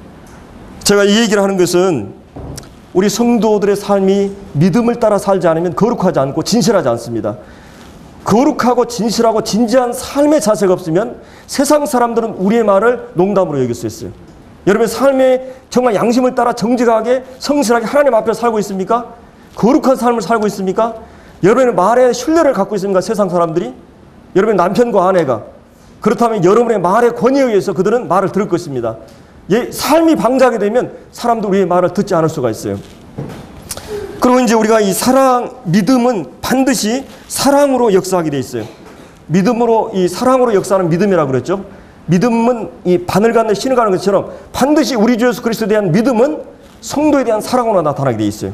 제가 이 얘기를 하는 것은 우리 성도들의 삶이 믿음을 따라 살지 않으면 거룩하지 않고 진실하지 않습니다. 거룩하고 진실하고 진지한 삶의 자세가 없으면 세상 사람들은 우리의 말을 농담으로 여길 수 있어요. 여러분 삶에 정말 양심을 따라 정직하게 성실하게 하나님 앞에 살고 있습니까? 거룩한 삶을 살고 있습니까? 여러분의 말에 신뢰를 갖고 있습니까? 세상 사람들이? 여러분의 남편과 아내가 그렇다면 여러분의 말의 권위에 의해서 그들은 말을 들을 것입니다. 삶이 방자하게 되면 사람도 우리의 말을 듣지 않을 수가 있어요. 그리고 이제 우리가 이 믿음은 반드시 사랑으로 역사하게 돼 있어요. 믿음으로 이 사랑으로 역사하는 믿음이라고 그랬죠. 믿음은 이 바늘 갖는 신을 가는 것처럼 반드시 우리 주 예수 그리스도에 대한 믿음은 성도에 대한 사랑으로 나타나게 돼 있어요.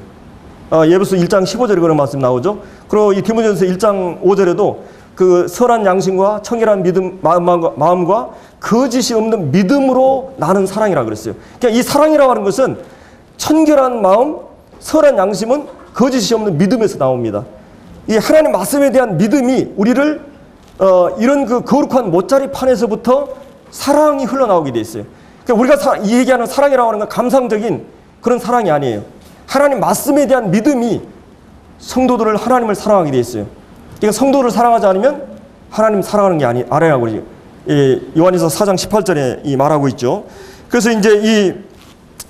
예배서 1장 15절에 그런 말씀 나오죠. 그리고 이 디모데전서 1장 5절에도 그 선한 양심과 청결한 믿음 마음과 거짓이 없는 믿음으로 나는 사랑이라고 그랬어요. 그러니까 이 사랑이라고 하는 것은 청결한 마음, 선한 양심은 거짓이 없는 믿음에서 나옵니다. 이 하나님 말씀에 대한 믿음이 우리를 이런 그 거룩한 못자리 판에서부터 사랑이 흘러나오게 돼 있어요. 그러니까 우리가 이 얘기하는 사랑이라고 하는 건 감상적인 그런 사랑이 아니에요. 하나님 말씀에 대한 믿음이 성도들을 하나님을 사랑하게 돼 있어요. 그러니까 성도를 사랑하지 않으면 하나님 사랑하는 게 아니라고 그러죠. 요한일서 4장 18절에 말하고 있죠. 그래서 이제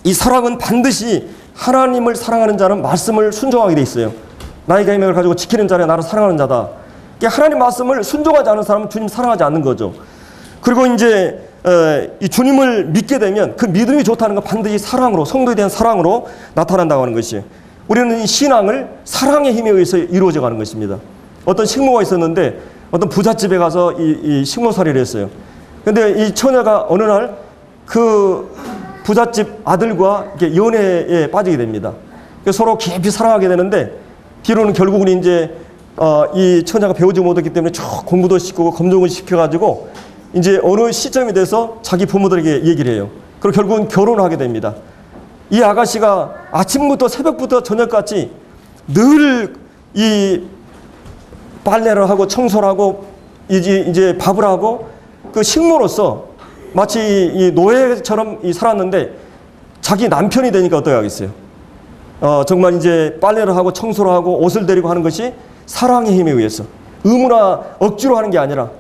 이 사랑은 반드시 하나님을 사랑하는 자는 말씀을 순종하게 돼 있어요. 나의 계명을 가지고 지키는 자는 나를 사랑하는 자다. 그러니까 하나님 말씀을 순종하지 않은 사람은 주님 사랑하지 않는 거죠. 그리고 이제 이 주님을 믿게 되면 그 믿음이 좋다는 건 반드시 사랑으로, 성도에 대한 사랑으로 나타난다고 하는 것이에요. 우리는 이 신앙을 사랑의 힘에 의해서 이루어져 가는 것입니다. 어떤 식모가 있었는데 어떤 부잣집에 가서 이 식모살이를 했어요. 근데 이 처녀가 어느 날 그 부잣집 아들과 이렇게 연애에 빠지게 됩니다. 서로 깊이 사랑하게 되는데 뒤로는 결국은 이제 이 처녀가 배우지 못했기 때문에 쭉 공부도 시키고 검정을 시켜가지고 이제 어느 시점이 돼서 자기 부모들에게 얘기를 해요. 그리고 결국은 결혼을 하게 됩니다. 이 아가씨가 아침부터 새벽부터 저녁까지 늘 이 빨래를 하고 청소를 하고 이제 밥을 하고 그 식모로서 마치 이 노예처럼 살았는데 자기 남편이 되니까 어떻게 하겠어요? 정말 이제 빨래를 하고 청소를 하고 옷을 데리고 하는 것이 사랑의 힘에 의해서 의무나 억지로 하는 게 아니라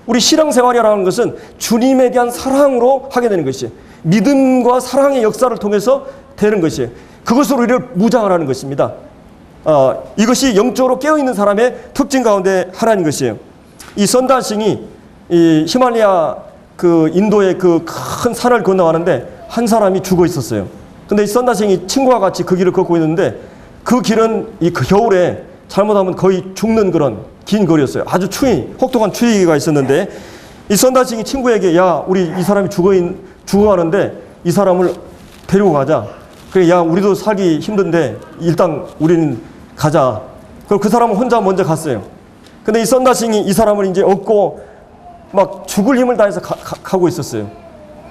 우리 신앙생활이라는 것은 주님에 대한 사랑으로 하게 되는 것이에요. 믿음과 사랑의 역사를 통해서 되는 것이에요. 그것으로 우리를 무장을 하는 것입니다. 이것이 영적으로 깨어있는 사람의 특징 가운데 하나인 것이에요. 이 선다싱이 이 히말라야 그 인도의 그 큰 산을 건너가는데 한 사람이 죽어 있었어요. 근데 이 선다싱이 친구와 같이 그 길을 걷고 있는데 그 길은 그 겨울에 잘못하면 거의 죽는 그런 긴 거리였어요. 아주 혹독한 추위가 있었는데 이 선다싱이 친구에게 야, 우리 이 사람이 죽어가는데 이 사람을 데리고 가자. 그래, 야, 우리도 살기 힘든데 일단 우리는 가자. 그럼 그 사람은 혼자 먼저 갔어요. 근데 이 선다싱이 이 사람을 이제 업고 막 죽을 힘을 다해서 가고 있었어요.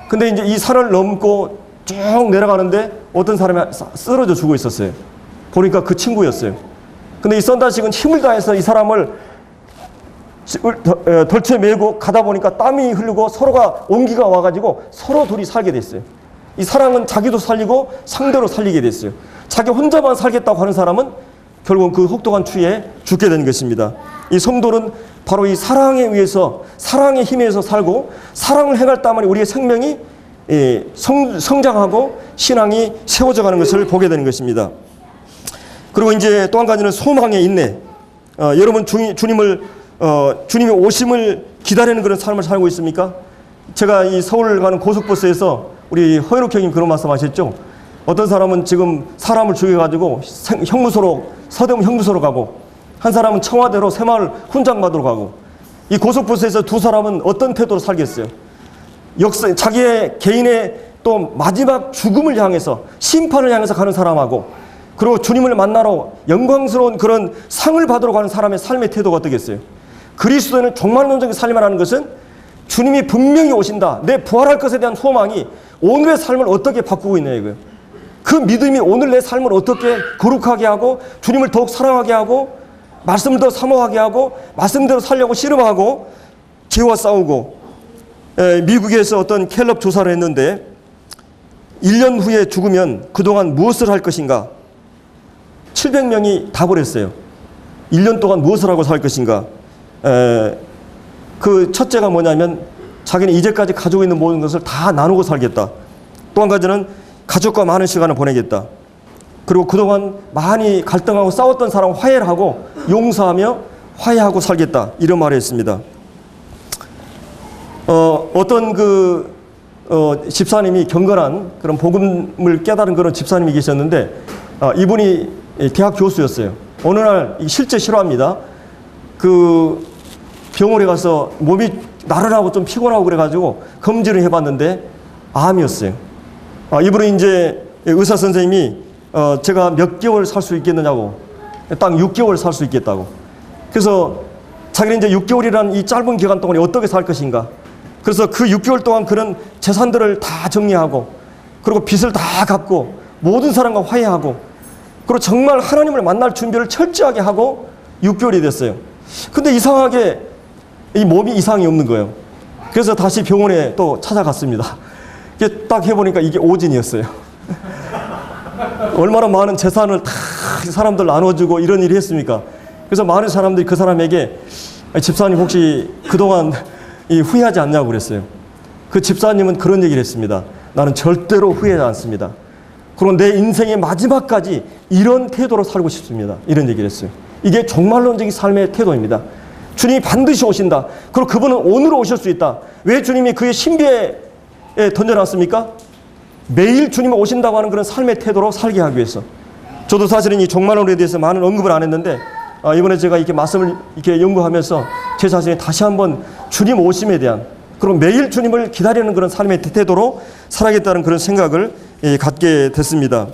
근데 이제 이 산을 넘고 쭉 내려가는데 어떤 사람이 쓰러져 죽어 있었어요. 보니까 그 친구였어요. 근데 이 선다싱은 힘을 다해서 이 사람을 덜채 메고 가다 보니까 땀이 흐르고 서로가 온기가 와가지고 서로 둘이 살게 됐어요. 이 사랑은 자기도 살리고 상대로 살리게 됐어요. 자기 혼자만 살겠다고 하는 사람은 결국은 그 혹독한 추위에 죽게 된 것입니다. 이 성도는 바로 이 사랑에 의해서 사랑의 힘에 의해서 살고 사랑을 행할 때만 우리의 생명이 성장하고 신앙이 세워져 가는 것을 보게 되는 것입니다. 그리고 이제 또 한 가지는 소망의 인내. 여러분 주님의 오심을 기다리는 그런 삶을 살고 있습니까? 제가 이 서울 가는 고속버스에서 우리 허연욱 형님 그런 말씀하셨죠. 어떤 사람은 지금 사람을 죽여가지고 형무소로, 서대문 형무소로 가고, 한 사람은 청와대로 새마을 훈장받으러 가고, 이 고속버스에서 두 사람은 어떤 태도로 살겠어요? 자기의 개인의 또 마지막 죽음을 향해서, 심판을 향해서 가는 사람하고, 그리고 주님을 만나러 영광스러운 그런 상을 받으러 가는 사람의 삶의 태도가 어떻겠어요? 그리스도인은 종말론적인 삶을 하는 것은 주님이 분명히 오신다, 내 부활할 것에 대한 소망이 오늘의 삶을 어떻게 바꾸고 있냐 이거예요. 그 믿음이 오늘 내 삶을 어떻게 거룩하게 하고, 주님을 더욱 사랑하게 하고, 말씀을 더 사모하게 하고, 말씀대로 살려고 씨름하고, 죄와 싸우고. 미국에서 어떤 켈럽 조사를 했는데 1년 후에 죽으면 그동안 무엇을 할 것인가? 700명이 답을 했어요. 1년 동안 무엇을 하고 살 것인가? 그 첫째가 뭐냐면 자기는 이제까지 가지고 있는 모든 것을 다 나누고 살겠다. 또 한 가지는 가족과 많은 시간을 보내겠다. 그리고 그동안 많이 갈등하고 싸웠던 사람 화해를 하고 용서하며 화해하고 살겠다. 이런 말을 했습니다. 어떤 집사님이 경건한 그런 복음을 깨달은 그런 집사님이 계셨는데, 이분이 대학 교수였어요. 어느 날 실제 실화입니다. 그 병원에 가서 몸이 나른하고 좀 피곤하고 그래가지고 검진을 해봤는데 암이었어요. 이분은 이제 의사 선생님이 제가 몇 개월 살 수 있겠느냐고, 딱 6개월 살 수 있겠다고. 그래서 자기는 이제 6개월이라는 이 짧은 기간 동안에 어떻게 살 것인가. 그래서 그 6개월 동안 그런 재산들을 다 정리하고, 그리고 빚을 다 갚고, 모든 사람과 화해하고, 그리고 정말 하나님을 만날 준비를 철저하게 하고 6개월이 됐어요. 근데 이상하게 이 몸이 이상이 없는 거예요. 그래서 다시 병원에 또 찾아갔습니다. 이게 딱 해보니까 이게 오진이었어요. 얼마나 많은 재산을 다 사람들 나눠주고 이런 일을 했습니까? 그래서 많은 사람들이 그 사람에게 집사님 혹시 그동안 후회하지 않냐고 그랬어요. 그 집사님은 그런 얘기를 했습니다. 나는 절대로 후회하지 않습니다. 그리고 내 인생의 마지막까지 이런 태도로 살고 싶습니다. 이런 얘기를 했어요. 이게 종말론적인 삶의 태도입니다. 주님이 반드시 오신다. 그리고 그분은 오늘 오실 수 있다. 왜 주님이 그의 신비에 던져놨습니까? 매일 주님이 오신다고 하는 그런 삶의 태도로 살게 하기 위해서. 저도 사실은 이 종말론에 대해서 많은 언급을 안 했는데, 이번에 제가 이렇게 말씀을 이렇게 연구하면서 제 자신이 다시 한번 주님 오심에 대한, 그리고 매일 주님을 기다리는 그런 삶의 태도로 살아야겠다는 그런 생각을 갖게 됐습니다.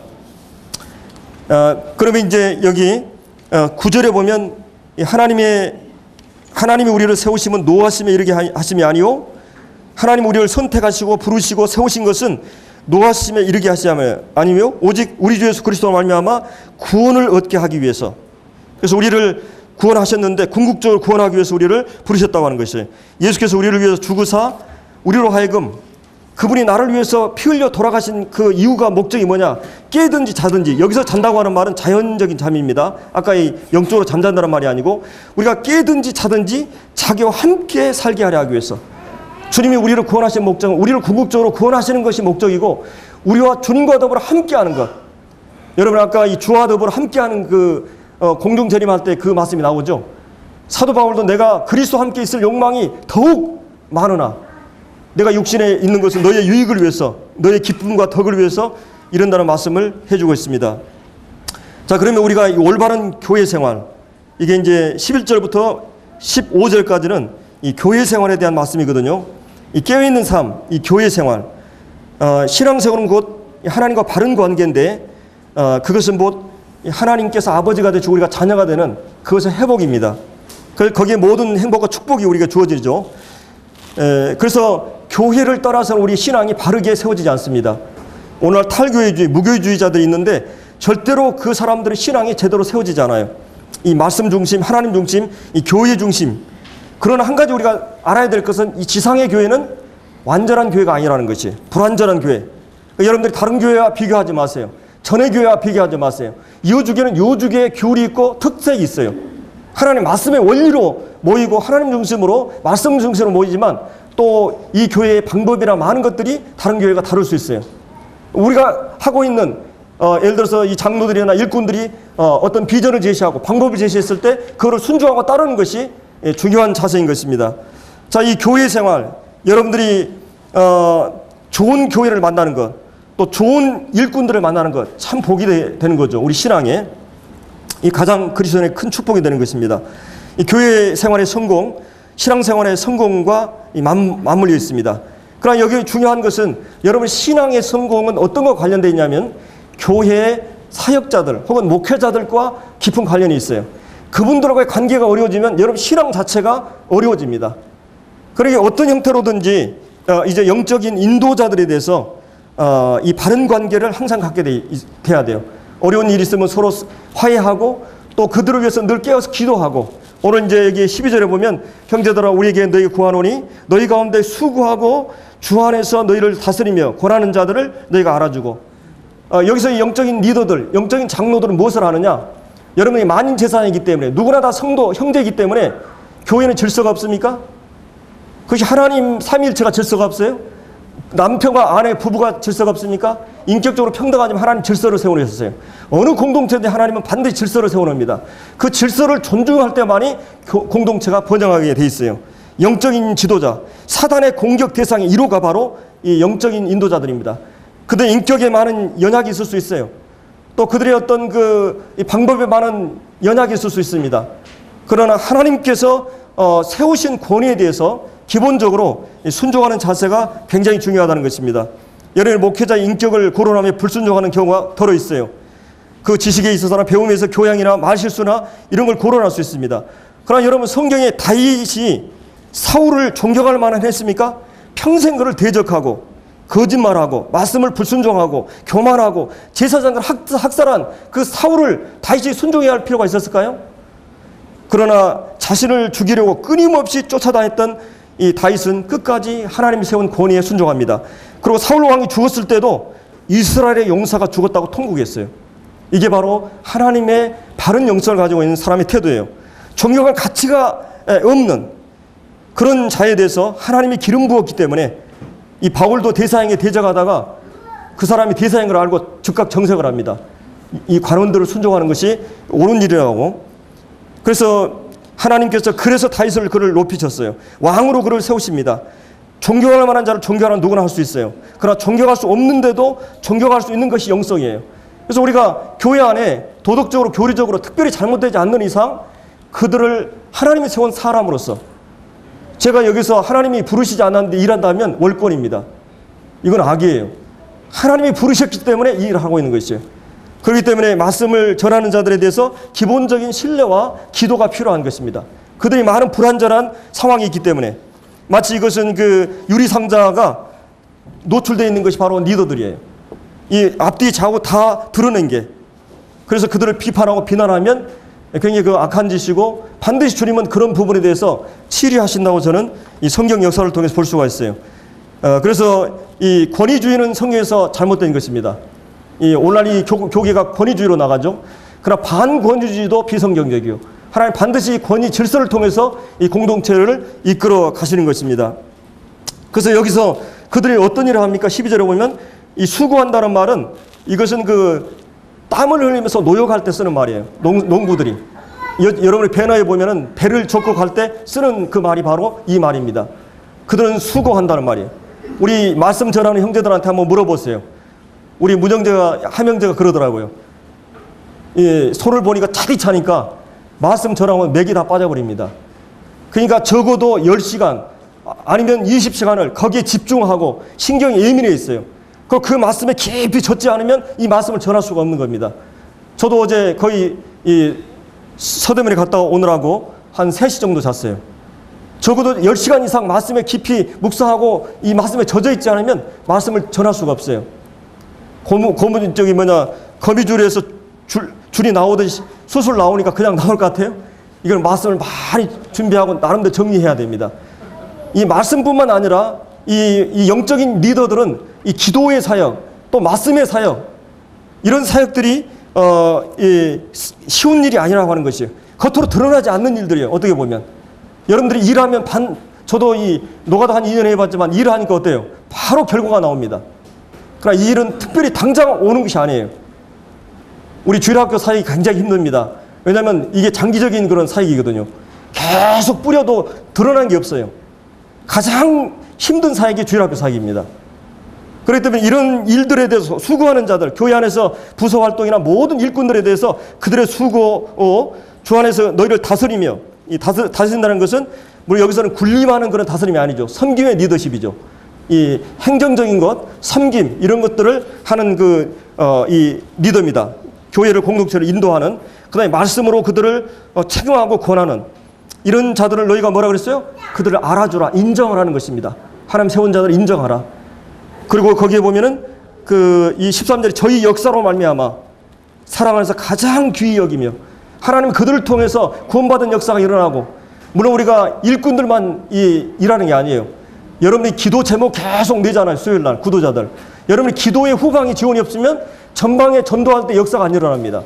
그러면 이제 여기 9절에 보면 하나님이 우리를 세우심은 노하심에 이르게 하심이 아니요, 하나님 우리를 선택하시고 부르시고 세우신 것은 노하심에 이르게 하심이 아니며 오직 우리 주 예수 그리스도로 말미암아 구원을 얻게 하기 위해서. 그래서 우리를 구원하셨는데 궁극적으로 구원하기 위해서 우리를 부르셨다고 하는 것이에요. 예수께서 우리를 위해서 죽으사 우리로 하여금, 그분이 나를 위해서 피 흘려 돌아가신 그 이유가 목적이 뭐냐? 깨든지 자든지, 여기서 잔다고 하는 말은 자연적인 잠입니다. 아까 이 영적으로 잠잔다는 말이 아니고 우리가 깨든지 자든지 자기와 함께 살게 하려 하기 위해서. 주님이 우리를 구원하신 목적은 우리를 궁극적으로 구원하시는 것이 목적이고, 우리와 주님과 더불어 함께하는 것. 여러분 아까 이 주와 더불어 함께하는 그 공중 재림할 때 그 말씀이 나오죠. 사도 바울도 내가 그리스도와 함께 있을 욕망이 더욱 많으나 내가 육신에 있는 것은 너의 유익을 위해서, 너의 기쁨과 덕을 위해서 이런다는 말씀을 해주고 있습니다. 자, 그러면 우리가 이 올바른 교회 생활, 이게 이제 11절부터 15절까지는 이 교회 생활에 대한 말씀이거든요. 이 깨어있는 삶, 이 교회 생활, 신앙생활은 곧 하나님과 바른 관계인데, 그것은 곧 하나님께서 아버지가 되시고 우리가 자녀가 되는 그것의 회복입니다. 거기에 모든 행복과 축복이 우리가 주어지죠. 그래서 교회를 떠나서는 우리 신앙이 바르게 세워지지 않습니다. 오늘날 탈교회주의, 무교회주의자들이 있는데 절대로 그 사람들의 신앙이 제대로 세워지지 않아요. 이 말씀 중심, 하나님 중심, 이 교회 중심. 그러나 한 가지 우리가 알아야 될 것은 이 지상의 교회는 완전한 교회가 아니라는 것이, 불완전한 교회. 여러분들이 다른 교회와 비교하지 마세요. 전의 교회와 비교하지 마세요. 이어주교는 이어주교의 교리 있고 특색이 있어요. 하나님 말씀의 원리로 모이고 하나님 중심으로, 말씀 중심으로 모이지만 또 이 교회의 방법이나 많은 것들이 다른 교회가 다를 수 있어요. 우리가 하고 있는 예를 들어서 이 장로들이나 일꾼들이 어떤 비전을 제시하고 방법을 제시했을 때 그거를 순종하고 따르는 것이 중요한 자세인 것입니다. 자, 이 교회 생활, 여러분들이 좋은 교회를 만나는 것, 또 좋은 일꾼들을 만나는 것 참 복이 되는 거죠. 우리 신앙에 이 가장 그리스도인의 큰 축복이 되는 것입니다. 이 교회 생활의 성공, 신앙 생활의 성공과 맞물려 있습니다. 그러나 여기 중요한 것은 여러분 신앙의 성공은 어떤 것과 관련되어 있냐면 교회의 사역자들 혹은 목회자들과 깊은 관련이 있어요. 그분들과의 관계가 어려워지면 여러분 신앙 자체가 어려워집니다. 그러니 어떤 형태로든지 이제 영적인 인도자들에 대해서 이 바른 관계를 항상 갖게 돼야 돼요. 어려운 일이 있으면 서로 화해하고 또 그들을 위해서 늘 깨어서 기도하고, 오늘 이제 여기 12절에 보면 형제들아 우리에게 너희 구하노니 너희 가운데 수고하고 주 안에서 너희를 다스리며 권하는 자들을 너희가 알아주고, 여기서 이 영적인 리더들, 영적인 장로들은 무엇을 하느냐? 여러분이 만인 재산이기 때문에 누구나 다 성도, 형제이기 때문에 교회는 질서가 없습니까? 그것이 하나님 삼위일체가 질서가 없어요? 남편과 아내, 부부가 질서가 없습니까? 인격적으로 평등하지만 하나님 질서를 세워놓으셨어요. 어느 공동체인데 하나님은 반드시 질서를 세워놓습니다. 그 질서를 존중할 때만이 공동체가 번영하게 돼 있어요. 영적인 지도자, 사단의 공격 대상의 1호가 바로 이 영적인 인도자들입니다. 그들의 인격에 많은 연약이 있을 수 있어요. 또 그들의 어떤 이 방법에 많은 연약이 있을 수 있습니다. 그러나 하나님께서 세우신 권위에 대해서 기본적으로 순종하는 자세가 굉장히 중요하다는 것입니다. 여러분 목회자의 인격을 거론하며 불순종하는 경우가 더러 있어요. 그 지식에 있어서나 배움에서 교양이나 말실수나 이런 걸 거론할 수 있습니다. 그러나 여러분 성경에 다윗이 사울을 존경할 만한 했습니까? 평생 그를 대적하고 거짓말하고 말씀을 불순종하고 교만하고 제사장을 학살한 그 사울을 다윗이 순종해야 할 필요가 있었을까요? 그러나 자신을 죽이려고 끊임없이 쫓아다녔던 이 다윗은 끝까지 하나님이 세운 권위에 순종합니다. 그리고 사울 왕이 죽었을 때도 이스라엘의 용사가 죽었다고 통곡했어요. 이게 바로 하나님의 바른 영성을 가지고 있는 사람의 태도예요. 존경할 가치가 없는 그런 자에 대해서 하나님이 기름 부었기 때문에 이 바울도 대사형에 대적하다가 그 사람이 대사형을 알고 즉각 정색을 합니다. 이 관원들을 순종하는 것이 옳은 일이라고. 그래서 하나님께서 그래서 다윗을 그를 높이셨어요. 왕으로 그를 세우십니다. 존경할 만한 자를 존경하는 누구나 할 수 있어요. 그러나 존경할 수 없는데도 존경할 수 있는 것이 영성이에요. 그래서 우리가 교회 안에 도덕적으로 교리적으로 특별히 잘못되지 않는 이상 그들을 하나님이 세운 사람으로서, 제가 여기서 하나님이 부르시지 않았는데 일한다면 월권입니다. 이건 악이에요. 하나님이 부르셨기 때문에 이 일을 하고 있는 것이에요. 그렇기 때문에 말씀을 전하는 자들에 대해서 기본적인 신뢰와 기도가 필요한 것입니다. 그들이 많은 불완전한 상황이 있기 때문에, 마치 이것은 그 유리상자가 노출되어 있는 것이 바로 리더들이에요. 이 앞뒤 좌우 다 드러낸 게, 그래서 그들을 비판하고 비난하면 굉장히 그 악한 짓이고 반드시 주님은 그런 부분에 대해서 치리하신다고 저는 이 성경 역사를 통해서 볼 수가 있어요. 그래서 이 권위주의는 성경에서 잘못된 것입니다. 이 오늘날 이 교계가 권위주의로 나가죠. 그러나 반권위주의도 비성경적이요. 하나님 반드시 권위 질서를 통해서 이 공동체를 이끌어 가시는 것입니다. 그래서 여기서 그들이 어떤 일을 합니까? 12절에 보면 이 수고한다는 말은 이것은 그 땀을 흘리면서 노역할 때 쓰는 말이에요. 농부들이. 여러분이 배너에 보면은 배를 젓고 갈 때 쓰는 그 말이 바로 이 말입니다. 그들은 수고한다는 말이에요. 우리 말씀 전하는 형제들한테 한번 물어보세요. 우리 문영재가, 하명재가 그러더라고요. 이 손을 보니까 차디차니까 말씀 전하면 맥이 다 빠져버립니다. 그러니까 적어도 10시간 아니면 20시간을 거기에 집중하고 신경이 예민해 있어요. 그 말씀에 깊이 젖지 않으면 이 말씀을 전할 수가 없는 겁니다. 저도 어제 거의 이 서대문에 갔다 오느라고 한 3시 정도 잤어요. 적어도 10시간 이상 말씀에 깊이 묵상하고 이 말씀에 젖어 있지 않으면 말씀을 전할 수가 없어요. 고문적이 거미줄에서 줄이 나오듯이 수술 나오니까 그냥 나올 것 같아요? 이걸 말씀을 많이 준비하고 나름대로 정리해야 됩니다. 이 말씀뿐만 아니라 이 영적인 리더들은 이 기도의 사역, 또 말씀의 사역, 이런 사역들이 쉬운 일이 아니라고 하는 것이에요. 겉으로 드러나지 않는 일들이에요. 어떻게 보면 여러분들이 일하면 저도 이 노가다 한 2년 해봤지만 일을 하니까 어때요? 바로 결과가 나옵니다. 그러나 이 일은 특별히 당장 오는 것이 아니에요. 우리 주일학교 사역이 굉장히 힘듭니다. 왜냐하면 이게 장기적인 그런 사역이거든요. 계속 뿌려도 드러난 게 없어요. 가장 힘든 사역이 주일학교 사역입니다. 그렇기 때문에 이런 일들에 대해서 수고하는 자들, 교회 안에서 부서 활동이나 모든 일꾼들에 대해서 그들의 수고, 주 안에서 너희를 다스리며, 이 다스린다는 것은 물론 여기서는 군림하는 그런 다스림이 아니죠. 섬김의 리더십이죠. 이 행정적인 것, 섬김 이런 것들을 하는 이 리더입니다. 교회를 공동체를 인도하는, 그다음에 말씀으로 그들을 책임하고 권하는 이런 자들을 너희가 뭐라 그랬어요? 그들을 알아주라, 인정을 하는 것입니다. 하나님 세운 자들을 인정하라. 그리고 거기에 보면은 이 13절에 저희 역사로 말미암아 사랑 안에서 가장 귀히 여기며, 하나님 그들을 통해서 구원받은 역사가 일어나고, 물론 우리가 일꾼들만 일하는 게 아니에요. 여러분이 기도 제목 계속 내잖아요. 수요일 날 구도자들. 여러분이 기도의 후방이 지원이 없으면 전방에 전도할 때 역사가 안 일어납니다.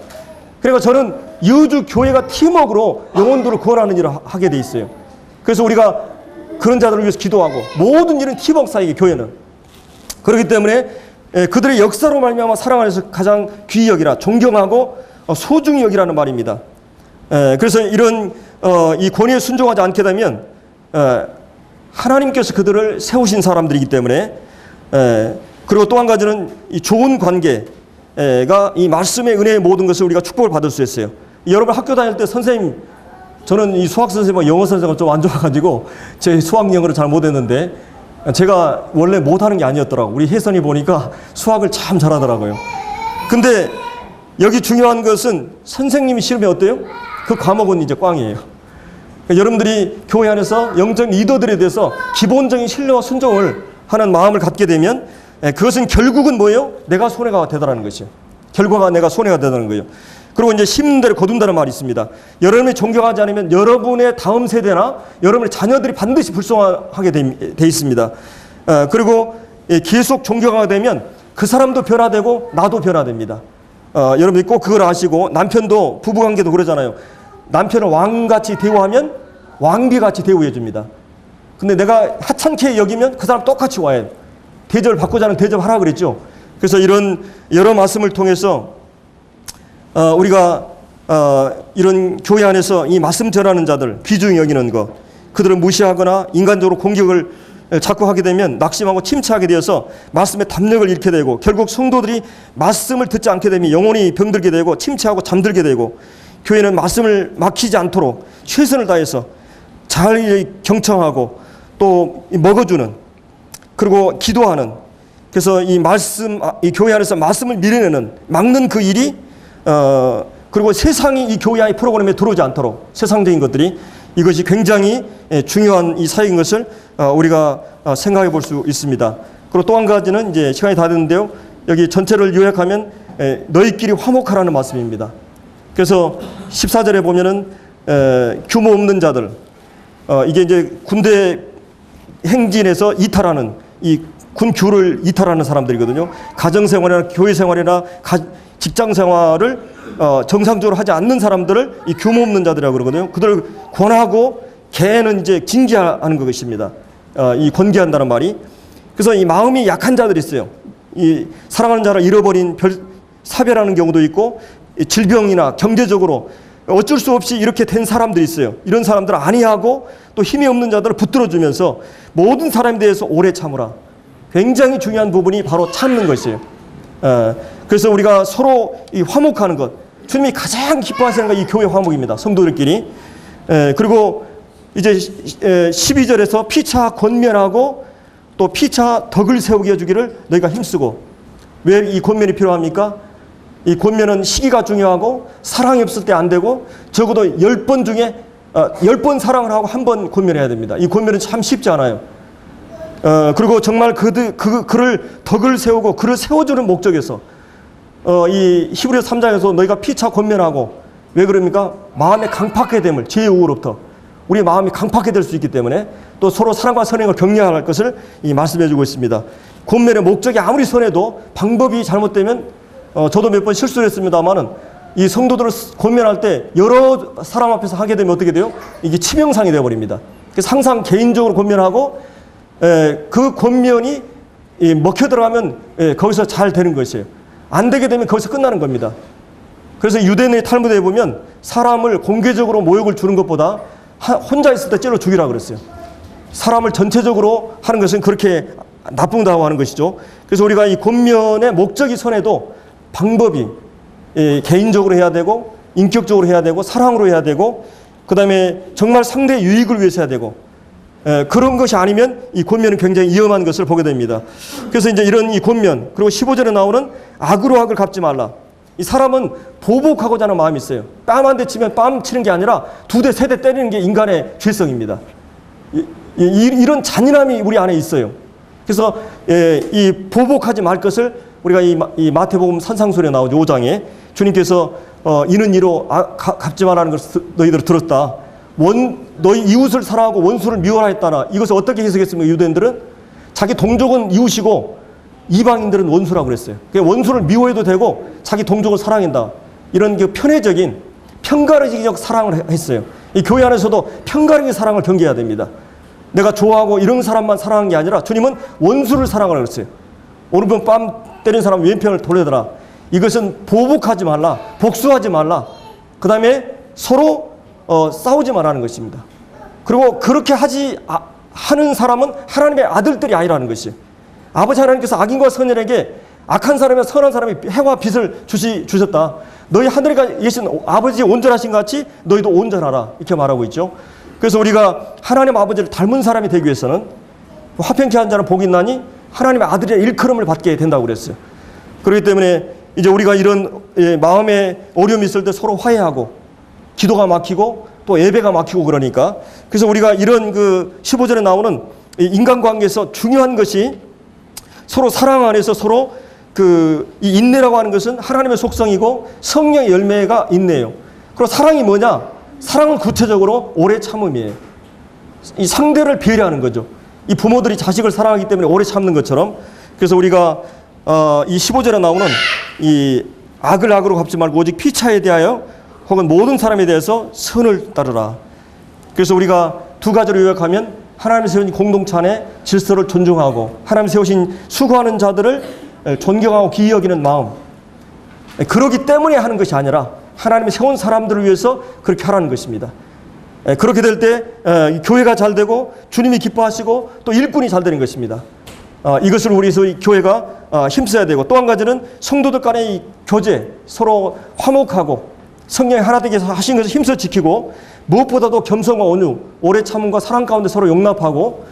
그러니까 저는 여주 교회가 팀워크로 영혼들을 구원하는 일을 하게 돼 있어요. 그래서 우리가 그런 자들을 위해서 기도하고, 모든 일은 팀워크 사이에 교회는. 그렇기 때문에 그들의 역사로 말미암아 사랑 안에서 가장 귀히 여기라, 존경하고 소중히 여기라는 말입니다. 그래서 이런 이 권위에 순종하지 않게 되면 하나님께서 그들을 세우신 사람들이기 때문에, 그리고 또 한 가지는 이 좋은 관계가 이 말씀의 은혜의 모든 것을 우리가 축복을 받을 수 있어요. 여러분 학교 다닐 때 선생님, 저는 이 수학 선생님과 영어 선생님과 좀 안 좋아가지고 제 수학 영어를 잘 못했는데, 제가 원래 못하는 게 아니었더라고요. 우리 혜선이 보니까 수학을 참 잘하더라고요. 근데 여기 중요한 것은 선생님이 싫으면 어때요? 그 과목은 이제 꽝이에요. 그러니까 여러분들이 교회 안에서 영적 리더들에 대해서 기본적인 신뢰와 순종을 하는 마음을 갖게 되면, 그것은 결국은 뭐예요? 내가 손해가 되더라는 것이요. 결과가 내가 손해가 되더라는 거예요. 그리고 이제 심는 대로 거둔다는 말이 있습니다. 여러분이 존경하지 않으면 여러분의 다음 세대나 여러분의 자녀들이 반드시 불쌍하게 돼 있습니다. 그리고 계속 존경하게 되면 그 사람도 변화되고 나도 변화됩니다. 여러분이 꼭 그걸 아시고, 남편도 부부관계도 그러잖아요. 남편을 왕같이 대우하면 왕비같이 대우해 줍니다. 근데 내가 하찮게 여기면 그 사람 똑같이 와야 해요. 대접을 받고자 하는 대접하라 그랬죠. 그래서 이런 여러 말씀을 통해서 우리가 이런 교회 안에서 이 말씀 전하는 자들 귀중히 여기는 것, 그들을 무시하거나 인간적으로 공격을 자꾸 하게 되면 낙심하고 침체하게 되어서 말씀의 담력을 잃게 되고, 결국 성도들이 말씀을 듣지 않게 되면 영혼이 병들게 되고 침체하고 잠들게 되고, 교회는 말씀을 막히지 않도록 최선을 다해서 잘 경청하고 또 먹어주는, 그리고 기도하는, 그래서 이 교회 안에서 말씀을 밀어내는, 막는 그 일이, 그리고 세상이 이 교회 안의 프로그램에 들어오지 않도록, 세상적인 것들이, 이것이 굉장히 중요한 이 사역인 것을 우리가 생각해 볼 수 있습니다. 그리고 또 한 가지는 이제 시간이 다 됐는데요. 여기 전체를 요약하면 너희끼리 화목하라는 말씀입니다. 그래서 14절에 보면은 규모 없는 자들, 이게 이제 군대 행진에서 이탈하는, 이 군규를 이탈하는 사람들이거든요. 가정생활이나 교회생활이나 직장생활을 정상적으로 하지 않는 사람들을 이 규모 없는 자들이라고 그러거든요. 그들을 권하고 걔는 이제 징계하는 것입니다. 이 권계한다는 말이. 그래서 이 마음이 약한 자들이 있어요. 이 사랑하는 자를 잃어버린 사별하는 경우도 있고, 질병이나 경제적으로 어쩔 수 없이 이렇게 된 사람들이 있어요. 이런 사람들을 안위하고 또 힘이 없는 자들을 붙들어주면서 모든 사람에 대해서 오래 참으라. 굉장히 중요한 부분이 바로 참는 것이에요. 그래서 우리가 서로 이 화목하는 것, 주님이 가장 기뻐하시는 건 이 교회 화목입니다. 성도들끼리. 그리고 이제 12절에서 피차 권면하고 또 피차 덕을 세우게 해주기를 너희가 힘쓰고. 왜 이 권면이 필요합니까? 이 권면은 시기가 중요하고 사랑이 없을 때 안 되고, 적어도 10번 중에 10번 사랑을 하고 한 번 권면해야 됩니다. 이 권면은 참 쉽지 않아요. 그리고 정말 그를 덕을 세우고 그를 세워주는 목적에서 이 히브리서 3장에서 너희가 피차 권면하고, 왜 그럽니까? 마음의 강팍해 됨을, 죄의 우로부터 우리 마음이 강팍해 될 수 있기 때문에, 또 서로 사랑과 선행을 격려할 것을 이 말씀해 주고 있습니다. 권면의 목적이 아무리 선해도 방법이 잘못되면, 저도 몇 번 실수를 했습니다만은, 이 성도들을 권면할 때 여러 사람 앞에서 하게 되면 어떻게 돼요? 이게 치명상이 되어버립니다. 그래서 항상 개인적으로 권면하고, 그 권면이 먹혀 들어가면 거기서 잘 되는 것이에요. 안 되게 되면 거기서 끝나는 겁니다. 그래서 유대인의 탈무드에 보면 사람을 공개적으로 모욕을 주는 것보다 혼자 있을 때 찔러 죽이라 그랬어요. 사람을 전체적으로 하는 것은 그렇게 나쁘다고 하는 것이죠. 그래서 우리가 이 권면의 목적이 선해도 방법이 개인적으로 해야 되고 인격적으로 해야 되고 사랑으로 해야 되고 그다음에 정말 상대의 유익을 위해서 해야 되고 그런 것이 아니면 이 권면은 굉장히 위험한 것을 보게 됩니다. 그래서 이제 이런 이 권면 그리고 15절에 나오는 악으로 악을 갚지 말라. 이 사람은 보복하고자 하는 마음이 있어요. 뺨 한 대 치면 뺨 치는 게 아니라 2대, 3대 때리는 게 인간의 죄성입니다. 이런 잔인함이 우리 안에 있어요. 그래서 이 보복하지 말 것을 우리가 이 마태복음 산상수훈에 나오죠. 5장에 주님께서 이는 이로 갚지 말라는 것을 너희들 들었다. 너희 이웃을 사랑하고 원수를 미워라 했다나 이것을 어떻게 해석했습니까? 유대인들은 자기 동족은 이웃이고 이방인들은 원수라고 그랬어요. 원수를 미워해도 되고 자기 동족을 사랑한다. 이런 그 편애적인 편가르기적 사랑을 했어요. 이 교회 안에서도 편가르기 사랑을 경계해야 됩니다. 내가 좋아하고 이런 사람만 사랑한 게 아니라 주님은 원수를 사랑하라고 그랬어요. 오른편 뺨 때린 사람 왼편을 돌려더라. 이것은 보복하지 말라. 복수하지 말라. 그 다음에 서로 싸우지 말라는 것입니다. 그리고 그렇게 하는 사람은 하나님의 아들들이 아니라는 것이에요. 아버지 하나님께서 악인과 선인에게 악한 사람이나 선한 사람이 해와 빛을 주셨다. 너희 하늘에 계신 아버지 온전하신 것 같이 너희도 온전하라. 이렇게 말하고 있죠. 그래서 우리가 하나님 아버지를 닮은 사람이 되기 위해서는 화평케 한 자는 복이 있나니 하나님의 아들의 일컬음을 받게 된다고 그랬어요. 그렇기 때문에 이제 우리가 이런 마음에 어려움이 있을 때 서로 화해하고 기도가 막히고 또 예배가 막히고 그러니까 그래서 우리가 이런 그 15절에 나오는 인간관계에서 중요한 것이 서로 사랑 안에서 서로 이 인내라고 하는 것은 하나님의 속성이고 성령의 열매가 인내예요. 그리고 사랑이 뭐냐? 사랑은 구체적으로 오래 참음이에요. 이 상대를 배려하는 거죠. 이 부모들이 자식을 사랑하기 때문에 오래 참는 것처럼 그래서 우리가 이 15절에 나오는 이 악을 악으로 갚지 말고 오직 피차에 대하여 혹은 모든 사람에 대해서 선을 따르라. 그래서 우리가 두 가지로 요약하면 하나님이 세우신 공동체 안에 질서를 존중하고 하나님이 세우신 수고하는 자들을 존경하고 기이 여기는 마음. 그러기 때문에 하는 것이 아니라 하나님이 세운 사람들을 위해서 그렇게 하라는 것입니다. 그렇게 될 때 교회가 잘 되고 주님이 기뻐하시고 또 일꾼이 잘 되는 것입니다. 이것을 우리 교회가 힘써야 되고 또 한 가지는 성도들 간의 이 교제 서로 화목하고 성령이 하나 되게 하신 것을 힘써 지키고 무엇보다도 겸손과 온유, 오래 참음과 사랑 가운데 서로 용납하고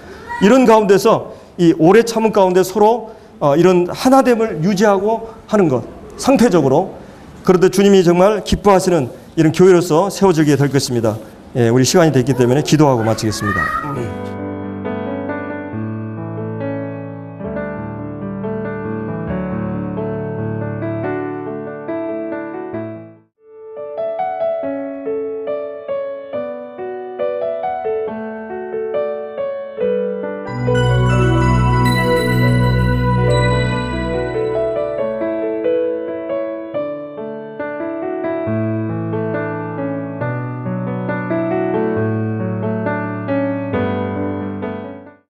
이런 가운데서 이 오래 참음 가운데 서로 이런 하나됨을 유지하고 하는 것 상태적으로 그런데 주님이 정말 기뻐하시는 이런 교회로서 세워지게 될 것입니다. 우리 시간이 됐기 때문에 기도하고 마치겠습니다.